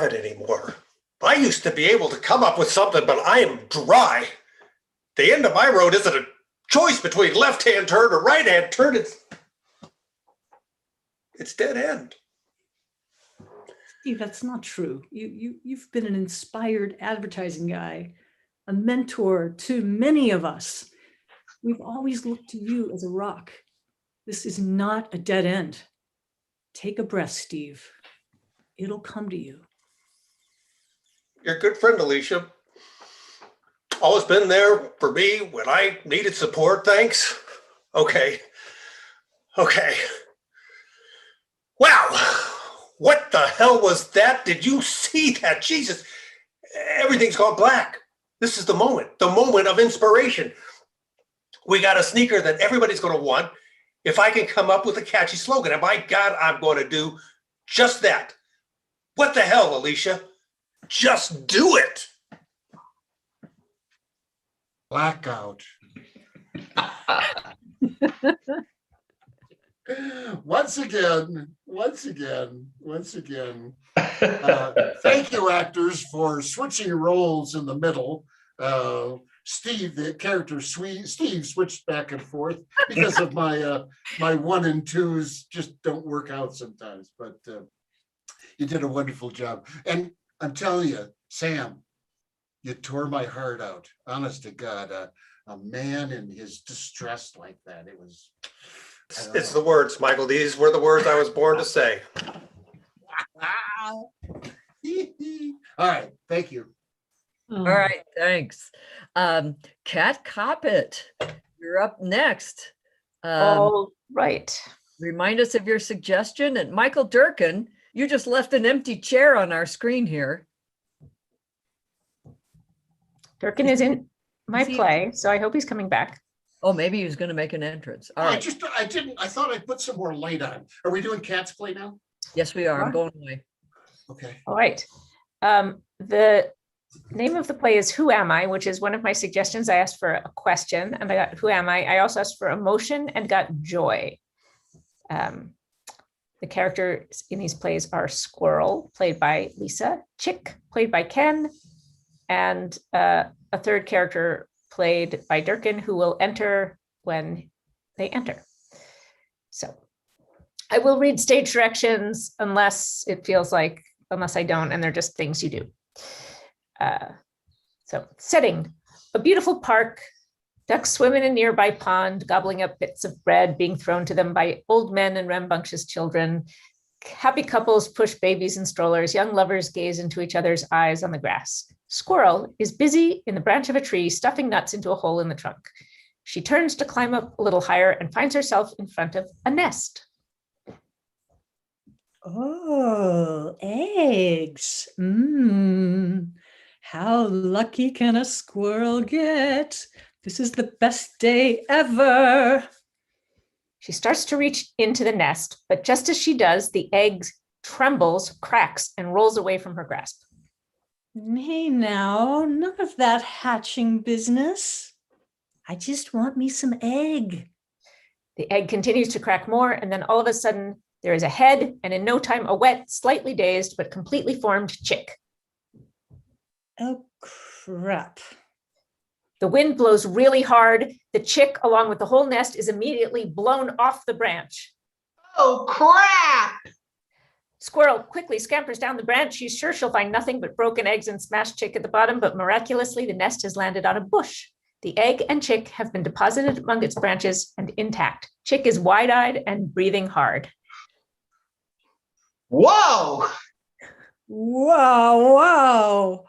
it anymore. I used to be able to come up with something, but I am dry. The end of my road isn't a choice between left-hand turn or right-hand turn. It's dead end. Steve, that's not true. You've been an inspired advertising guy, a mentor to many of us. We've always looked to you as a rock. This is not a dead end. Take a breath, Steve. It'll come to you. You're a good friend, Alicia. Always been there for me when I needed support. Thanks. Okay. Wow. What the hell was that? Did you see that? Jesus. Everything's gone black. This is the moment of inspiration. We got a sneaker that everybody's going to want if I can come up with a catchy slogan. And by God, I'm going to do just that. What the hell, Alicia? Just do it. Blackout. Once again. Thank you, actors, for switching roles in the middle. Steve, the character Steve, switched back and forth because of my my 1 and 2s just don't work out sometimes. But you did a wonderful job, and I'm telling you, Sam, you tore my heart out. Honest to God, a man in his distress like that. It was. It's the words, Michael. These were the words I was born to say. All right, thank you. All right, thanks. Kat Coppett, you're up next. All right. Remind us of your suggestion. And Michael Durkin, you just left an empty chair on our screen here. Durkin is in my play, so I hope he's coming back. Oh, maybe he was going to make an entrance. All right. I thought I'd put some more light on. Are we doing Kat's play now? Yes, we are. I'm going away. Okay. All right. The name of the play is Who Am I, which is one of my suggestions. I asked for a question and I got Who Am I? I also asked for emotion and got joy. The characters in these plays are Squirrel, played by Lisa, Chick, played by Ken, and a third character played by Durkin, who will enter when they enter. So I will read stage directions unless I don't, and they're just things you do. So setting, a beautiful park, ducks swim in a nearby pond, gobbling up bits of bread being thrown to them by old men and rambunctious children. Happy couples push babies in strollers. Young lovers gaze into each other's eyes on the grass. Squirrel is busy in the branch of a tree, stuffing nuts into a hole in the trunk. She turns to climb up a little higher and finds herself in front of a nest. Oh, eggs. How lucky can a squirrel get? This is the best day ever. She starts to reach into the nest, but just as she does, the egg trembles, cracks, and rolls away from her grasp. Hey now, none of that hatching business. I just want me some egg. The egg continues to crack more, and then all of a sudden, there is a head, and in no time, a wet, slightly dazed, but completely formed chick. Oh, crap. The wind blows really hard. The chick, along with the whole nest, is immediately blown off the branch. Oh, crap! Squirrel quickly scampers down the branch. She's sure she'll find nothing but broken eggs and smashed chick at the bottom, but miraculously, the nest has landed on a bush. The egg and chick have been deposited among its branches and intact. Chick is wide-eyed and breathing hard. Whoa! Wow.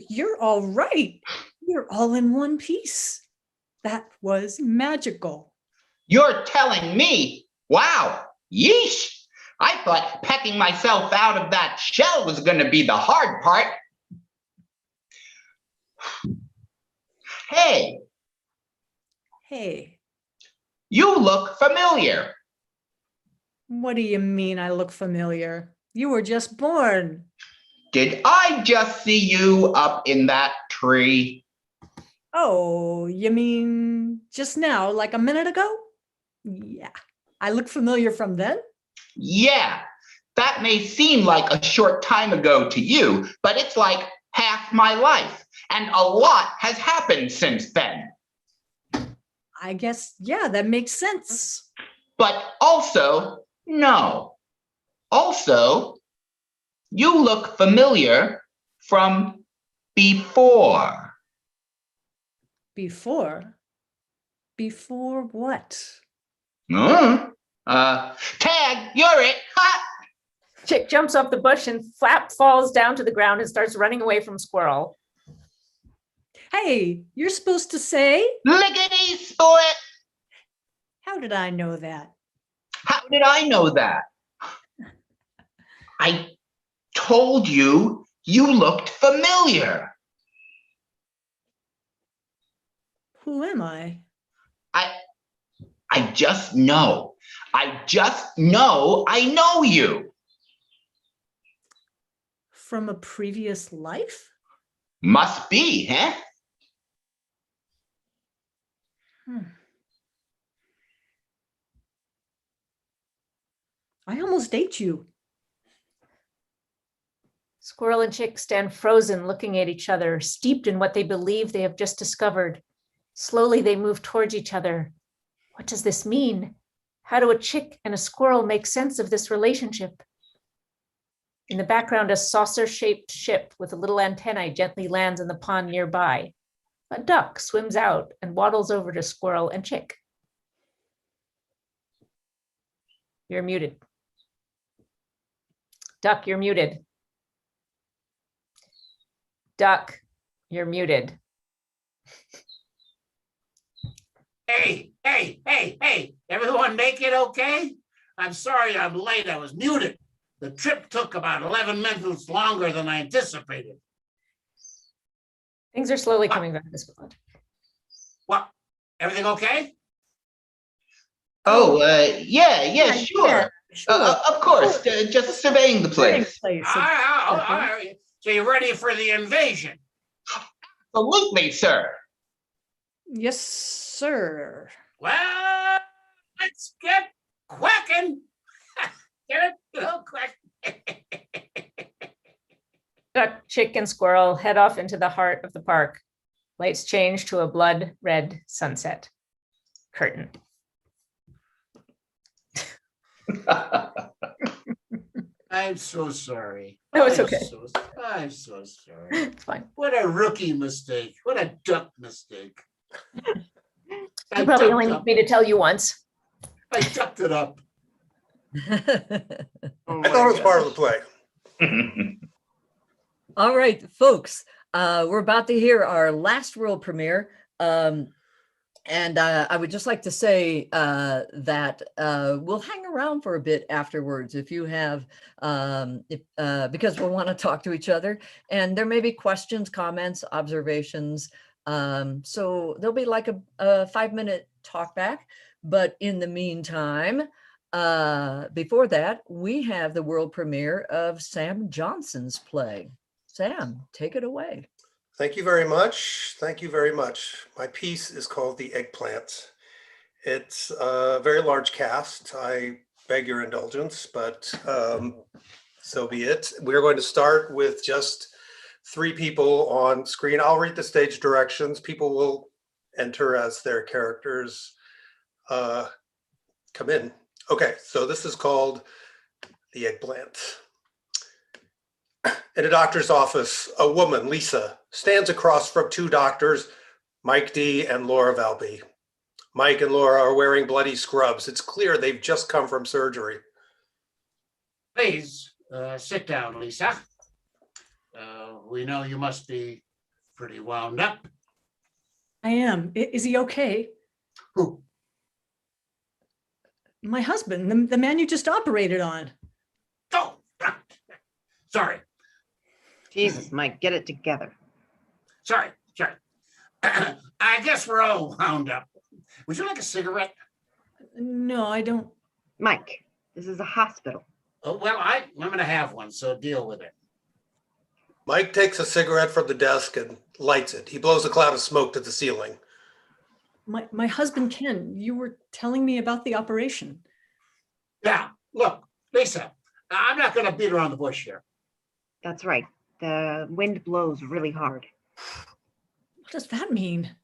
You're all right. You're all in one piece. That was magical. You're telling me? Wow, yeesh. I thought pecking myself out of that shell was going to be the hard part. Hey. Hey. You look familiar. What do you mean I look familiar? You were just born. Did I just see you up in that tree? Oh, you mean just now, like a minute ago? Yeah. I look familiar from then? Yeah, that may seem like a short time ago to you, but it's like half my life, and a lot has happened since then. I guess, yeah, that makes sense. But also, no. Also, you look familiar from before. Before? Before what? Tag, you're it. Ha! Chick jumps off the bush and Flap falls down to the ground and starts running away from Squirrel. Hey, you're supposed to say? Lickety split. How did I know that? How did I know that? I told you you looked familiar. Who am I? I just know. I just know I know you. From a previous life? Must be, huh? I almost ate you. Squirrel and chick stand frozen, looking at each other, steeped in what they believe they have just discovered. Slowly, they move towards each other. What does this mean? How do a chick and a squirrel make sense of this relationship? In the background, a saucer-shaped ship with a little antennae gently lands in the pond nearby. A duck swims out and waddles over to squirrel and chick. You're muted. Duck, you're muted. Duck, you're muted. Hey, everyone make it okay? I'm sorry I'm late, I was muted. The trip took about 11 minutes longer than I anticipated. Things are slowly coming back this month. What, everything okay? Oh, yeah, sure. Of course, just surveying the place. All right. So you're ready for the invasion? Absolutely, sir. Yes, sir. Well, let's get quacking. Get it? Quack. Duck, chick, and squirrel head off into the heart of the park. Lights change to a blood red sunset. Curtain. I'm so sorry. No, it's okay. I'm so sorry. It's fine. What a rookie mistake. What a duck mistake. You probably only need me to tell you once. I ducked it up. I thought it was part of the play. All right, folks, we're about to hear our last world premiere. And I would just like to say that we'll hang around for a bit afterwards if you have, because we'll want to talk to each other. And there may be questions, comments, observations. So there'll be like a 5-minute talk back. But in the meantime, before that, we have the world premiere of Sam Johnson's play. Sam, take it away. Thank you very much. Thank you very much. My piece is called The Eggplant. It's a very large cast. I beg your indulgence, but so be it. We're going to start with just 3 people on screen. I'll read the stage directions. People will enter as their characters come in. Okay, so this is called The Eggplant. In a doctor's office, a woman, Lisa, stands across from 2 doctors, Mike D. and Laura Valby. Mike and Laura are wearing bloody scrubs. It's clear they've just come from surgery. Please sit down, Lisa. We know you must be pretty wound up. I am. Is he okay? Who? My husband, the man you just operated on. Oh, sorry. Jesus, Mike, get it together. Sorry. I guess we're all wound up. Would you like a cigarette? No, I don't. Mike, this is a hospital. Oh, well, I'm going to have one, so deal with it. Mike takes a cigarette from the desk and lights it. He blows a cloud of smoke to the ceiling. My husband, Ken, you were telling me about the operation. Yeah, look, Lisa, I'm not going to beat around the bush here. That's right. The wind blows really hard. What does that mean?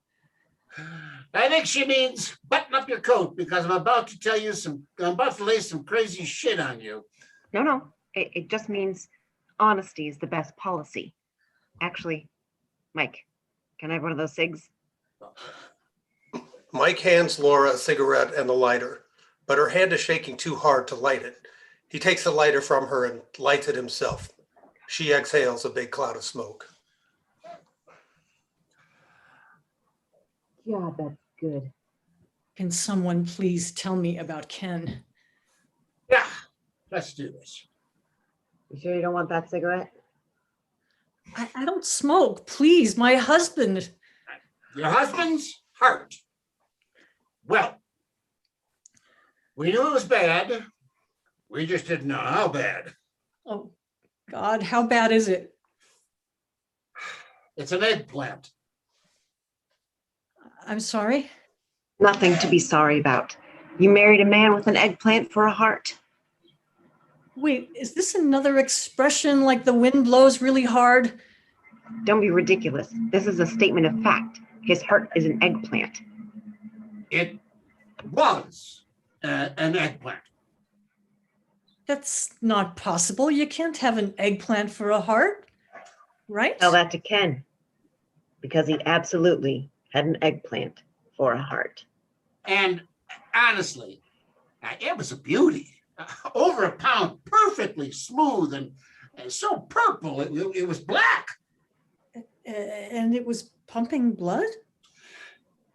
I think she means button up your coat because I'm about to lay some crazy shit on you. No, it just means honesty is the best policy. Actually, Mike, can I have one of those cigs? Mike hands Laura a cigarette and a lighter, but her hand is shaking too hard to light it. He takes the lighter from her and lights it himself. She exhales a big cloud of smoke. Yeah, that's good. Can someone please tell me about Ken? Yeah, let's do this. You sure you don't want that cigarette? I don't smoke. Please, my husband. Your husband's heart. Well, we knew it was bad. We just didn't know how bad. Oh, God, how bad is it? It's an eggplant. I'm sorry. Nothing to be sorry about. You married a man with an eggplant for a heart. Wait, is this another expression like the wind blows really hard? Don't be ridiculous. This is a statement of fact. His heart is an eggplant. It was an eggplant. That's not possible. You can't have an eggplant for a heart, right? Tell that to Ken, because he absolutely had an eggplant for a heart. And honestly, it was a beauty. Over a pound, perfectly smooth and so purple. It was black. And it was pumping blood?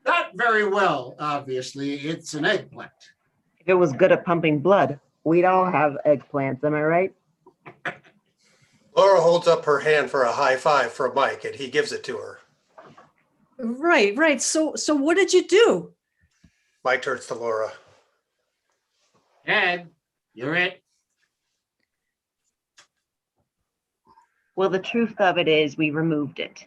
Not very well, obviously. It's an eggplant. If it was good at pumping blood, we'd all have eggplants, am I right? Laura holds up her hand for a high five for Mike, and he gives it to her. Right. So what did you do? Mike turns to Laura. Ed, you're it. Well, the truth of it is we removed it.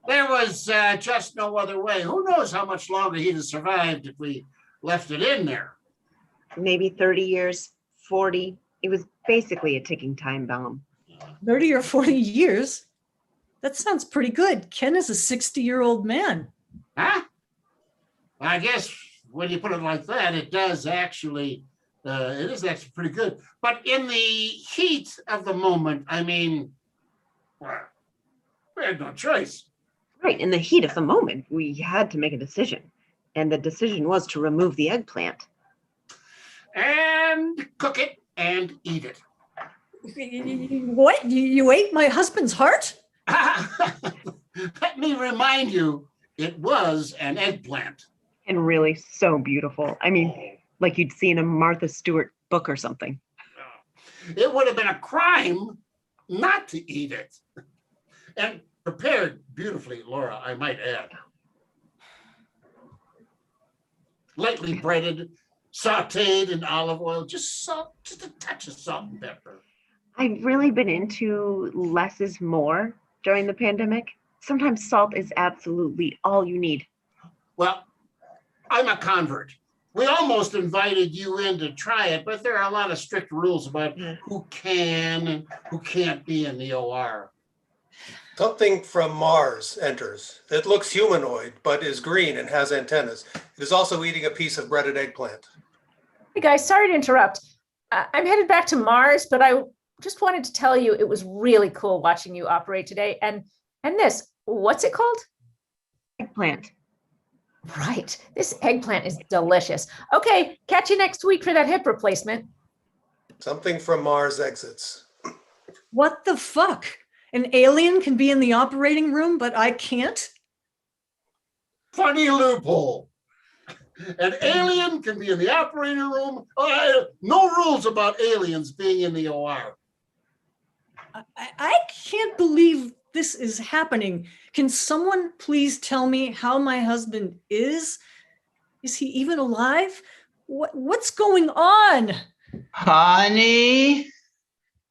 There was just no other way. Who knows how much longer he'd have survived if we left it in there. Maybe 30 years, 40. It was basically a ticking time bomb. 30 or 40 years? That sounds pretty good. Ken is a 60-year-old man. Huh? I guess when you put it like that, it is actually pretty good. But in the heat of the moment, I mean, well, we had no choice. Right, in the heat of the moment, we had to make a decision. And the decision was to remove the eggplant. And cook it and eat it. What? You ate my husband's heart? Let me remind you, it was an eggplant. And really so beautiful. I mean, like you'd see in a Martha Stewart book or something. It would have been a crime not to eat it. And prepared beautifully, Laura, I might add. Lightly breaded, sauteed in olive oil, just salt, just a touch of salt and pepper. I've really been into less is more during the pandemic. Sometimes salt is absolutely all you need. Well, I'm a convert. We almost invited you in to try it, but there are a lot of strict rules about who can and who can't be in the OR. Something from Mars enters. It looks humanoid, but is green and has antennas. It is also eating a piece of breaded eggplant. Hey guys, sorry to interrupt. I'm headed back to Mars, but I just wanted to tell you it was really cool watching you operate today. And this, what's it called? Eggplant. Right. This eggplant is delicious. Okay, catch you next week for that hip replacement. Something from Mars exits. What the fuck? An alien can be in the operating room, but I can't? Funny loophole. An alien can be in the operating room. No rules about aliens being in the OR. I can't believe this is happening. Can someone please tell me how my husband is? Is he even alive? What's going on? Honey?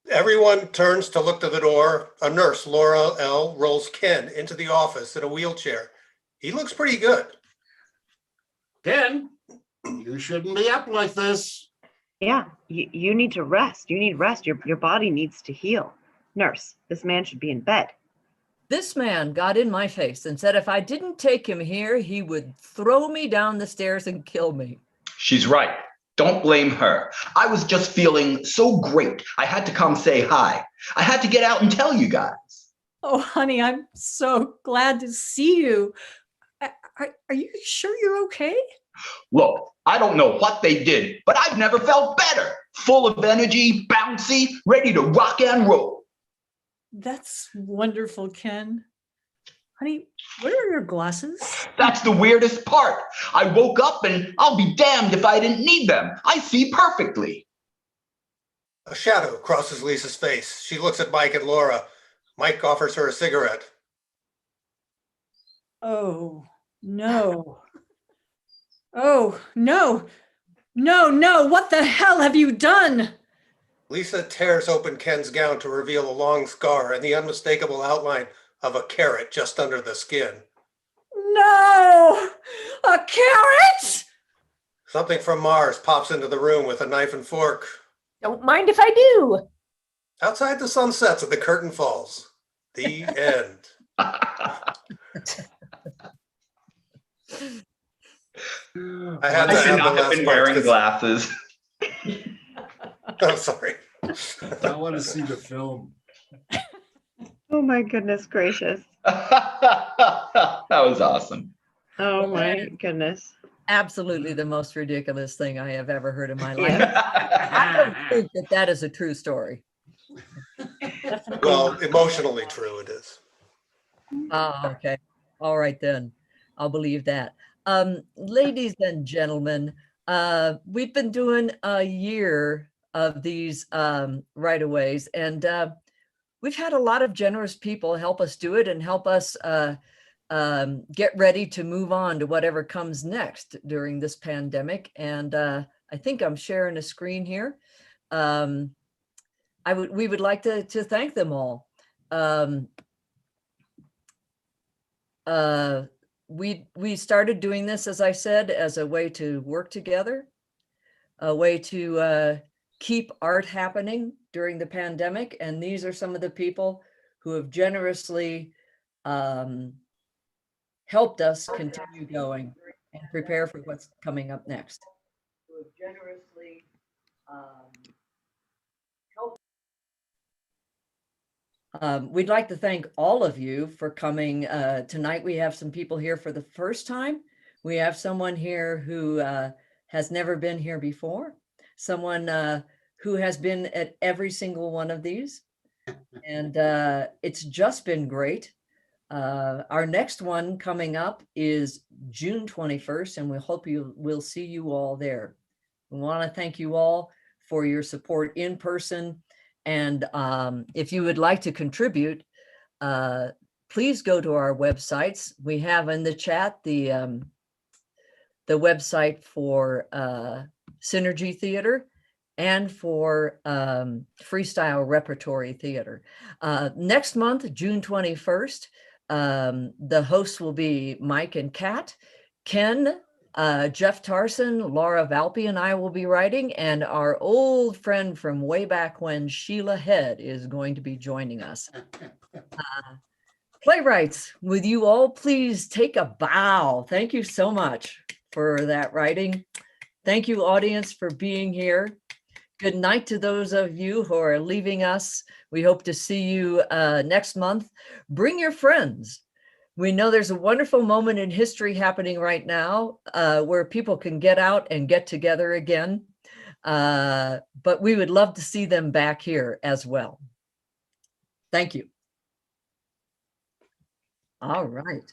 Everyone turns to look to the door. A nurse, Laura L., rolls Ken into the office in a wheelchair. He looks pretty good. Ken, you shouldn't be up like this. Yeah, you need to rest. You need rest. Your body needs to heal. Nurse, this man should be in bed. This man got in my face and said if I didn't take him here, he would throw me down the stairs and kill me. She's right. Don't blame her. I was just feeling so great. I had to come say hi. I had to get out and tell you guys. Oh, honey, I'm so glad to see you. Are you sure you're okay? Look, I don't know what they did, but I've never felt better. Full of energy, bouncy, ready to rock and roll. That's wonderful, Ken. Honey, where are your glasses? That's the weirdest part. I woke up and I'll be damned if I didn't need them. I see perfectly. A shadow crosses Lisa's face. She looks at Mike and Laura. Mike offers her a cigarette. Oh, no. Oh, no. No, what the hell have you done? Lisa tears open Ken's gown to reveal a long scar and the unmistakable outline of a carrot just under the skin. No! A carrot? Something from Mars pops into the room with a knife and fork. Don't mind if I do. Outside the sun sets and the curtain falls. The end. I had to I should have the not have last been part wearing 'cause- glasses. Oh, sorry. I want to see the film. Oh my goodness gracious. That was awesome. Oh my goodness. Absolutely the most ridiculous thing I have ever heard in my life. Yeah. I don't think that that is a true story. Well, emotionally true it is. Oh, okay. All right, then. I'll believe that. Ladies and gentlemen, we've been doing a year of these right-of-ways, and we've had a lot of generous people help us do it and help us get ready to move on to whatever comes next during this pandemic. And I think I'm sharing a screen here. We would like to thank them all. We started doing this, as I said, as a way to work together, a way to keep art happening during the pandemic. And these are some of the people who have generously helped us continue going and prepare for what's coming up next. Who have generously helped. We'd like to thank all of you for coming. Tonight we have some people here for the first time. We have someone here who has never been here before, someone who has been at every single one of these. And it's just been great. Our next one coming up is June 21st, and we hope we'll see you all there. We want to thank you all for your support in person. And if you would like to contribute, please go to our websites. We have in the chat the website for Synergy Theater and for Freestyle Repertory Theater. Next month, June 21st, the hosts will be Mike and Kat. Ken, Jeff Tarson, Laura Valpy, and I will be writing, and our old friend from way back when, Sheila Head, is going to be joining us. Playwrights, with you all, please take a bow. Thank you so much for that writing. Thank you, audience, for being here. Good night to those of you who are leaving us. We hope to see you next month. Bring your friends. We know there's a wonderful moment in history happening right now where people can get out and get together again. But we would love to see them back here as well. Thank you. All right.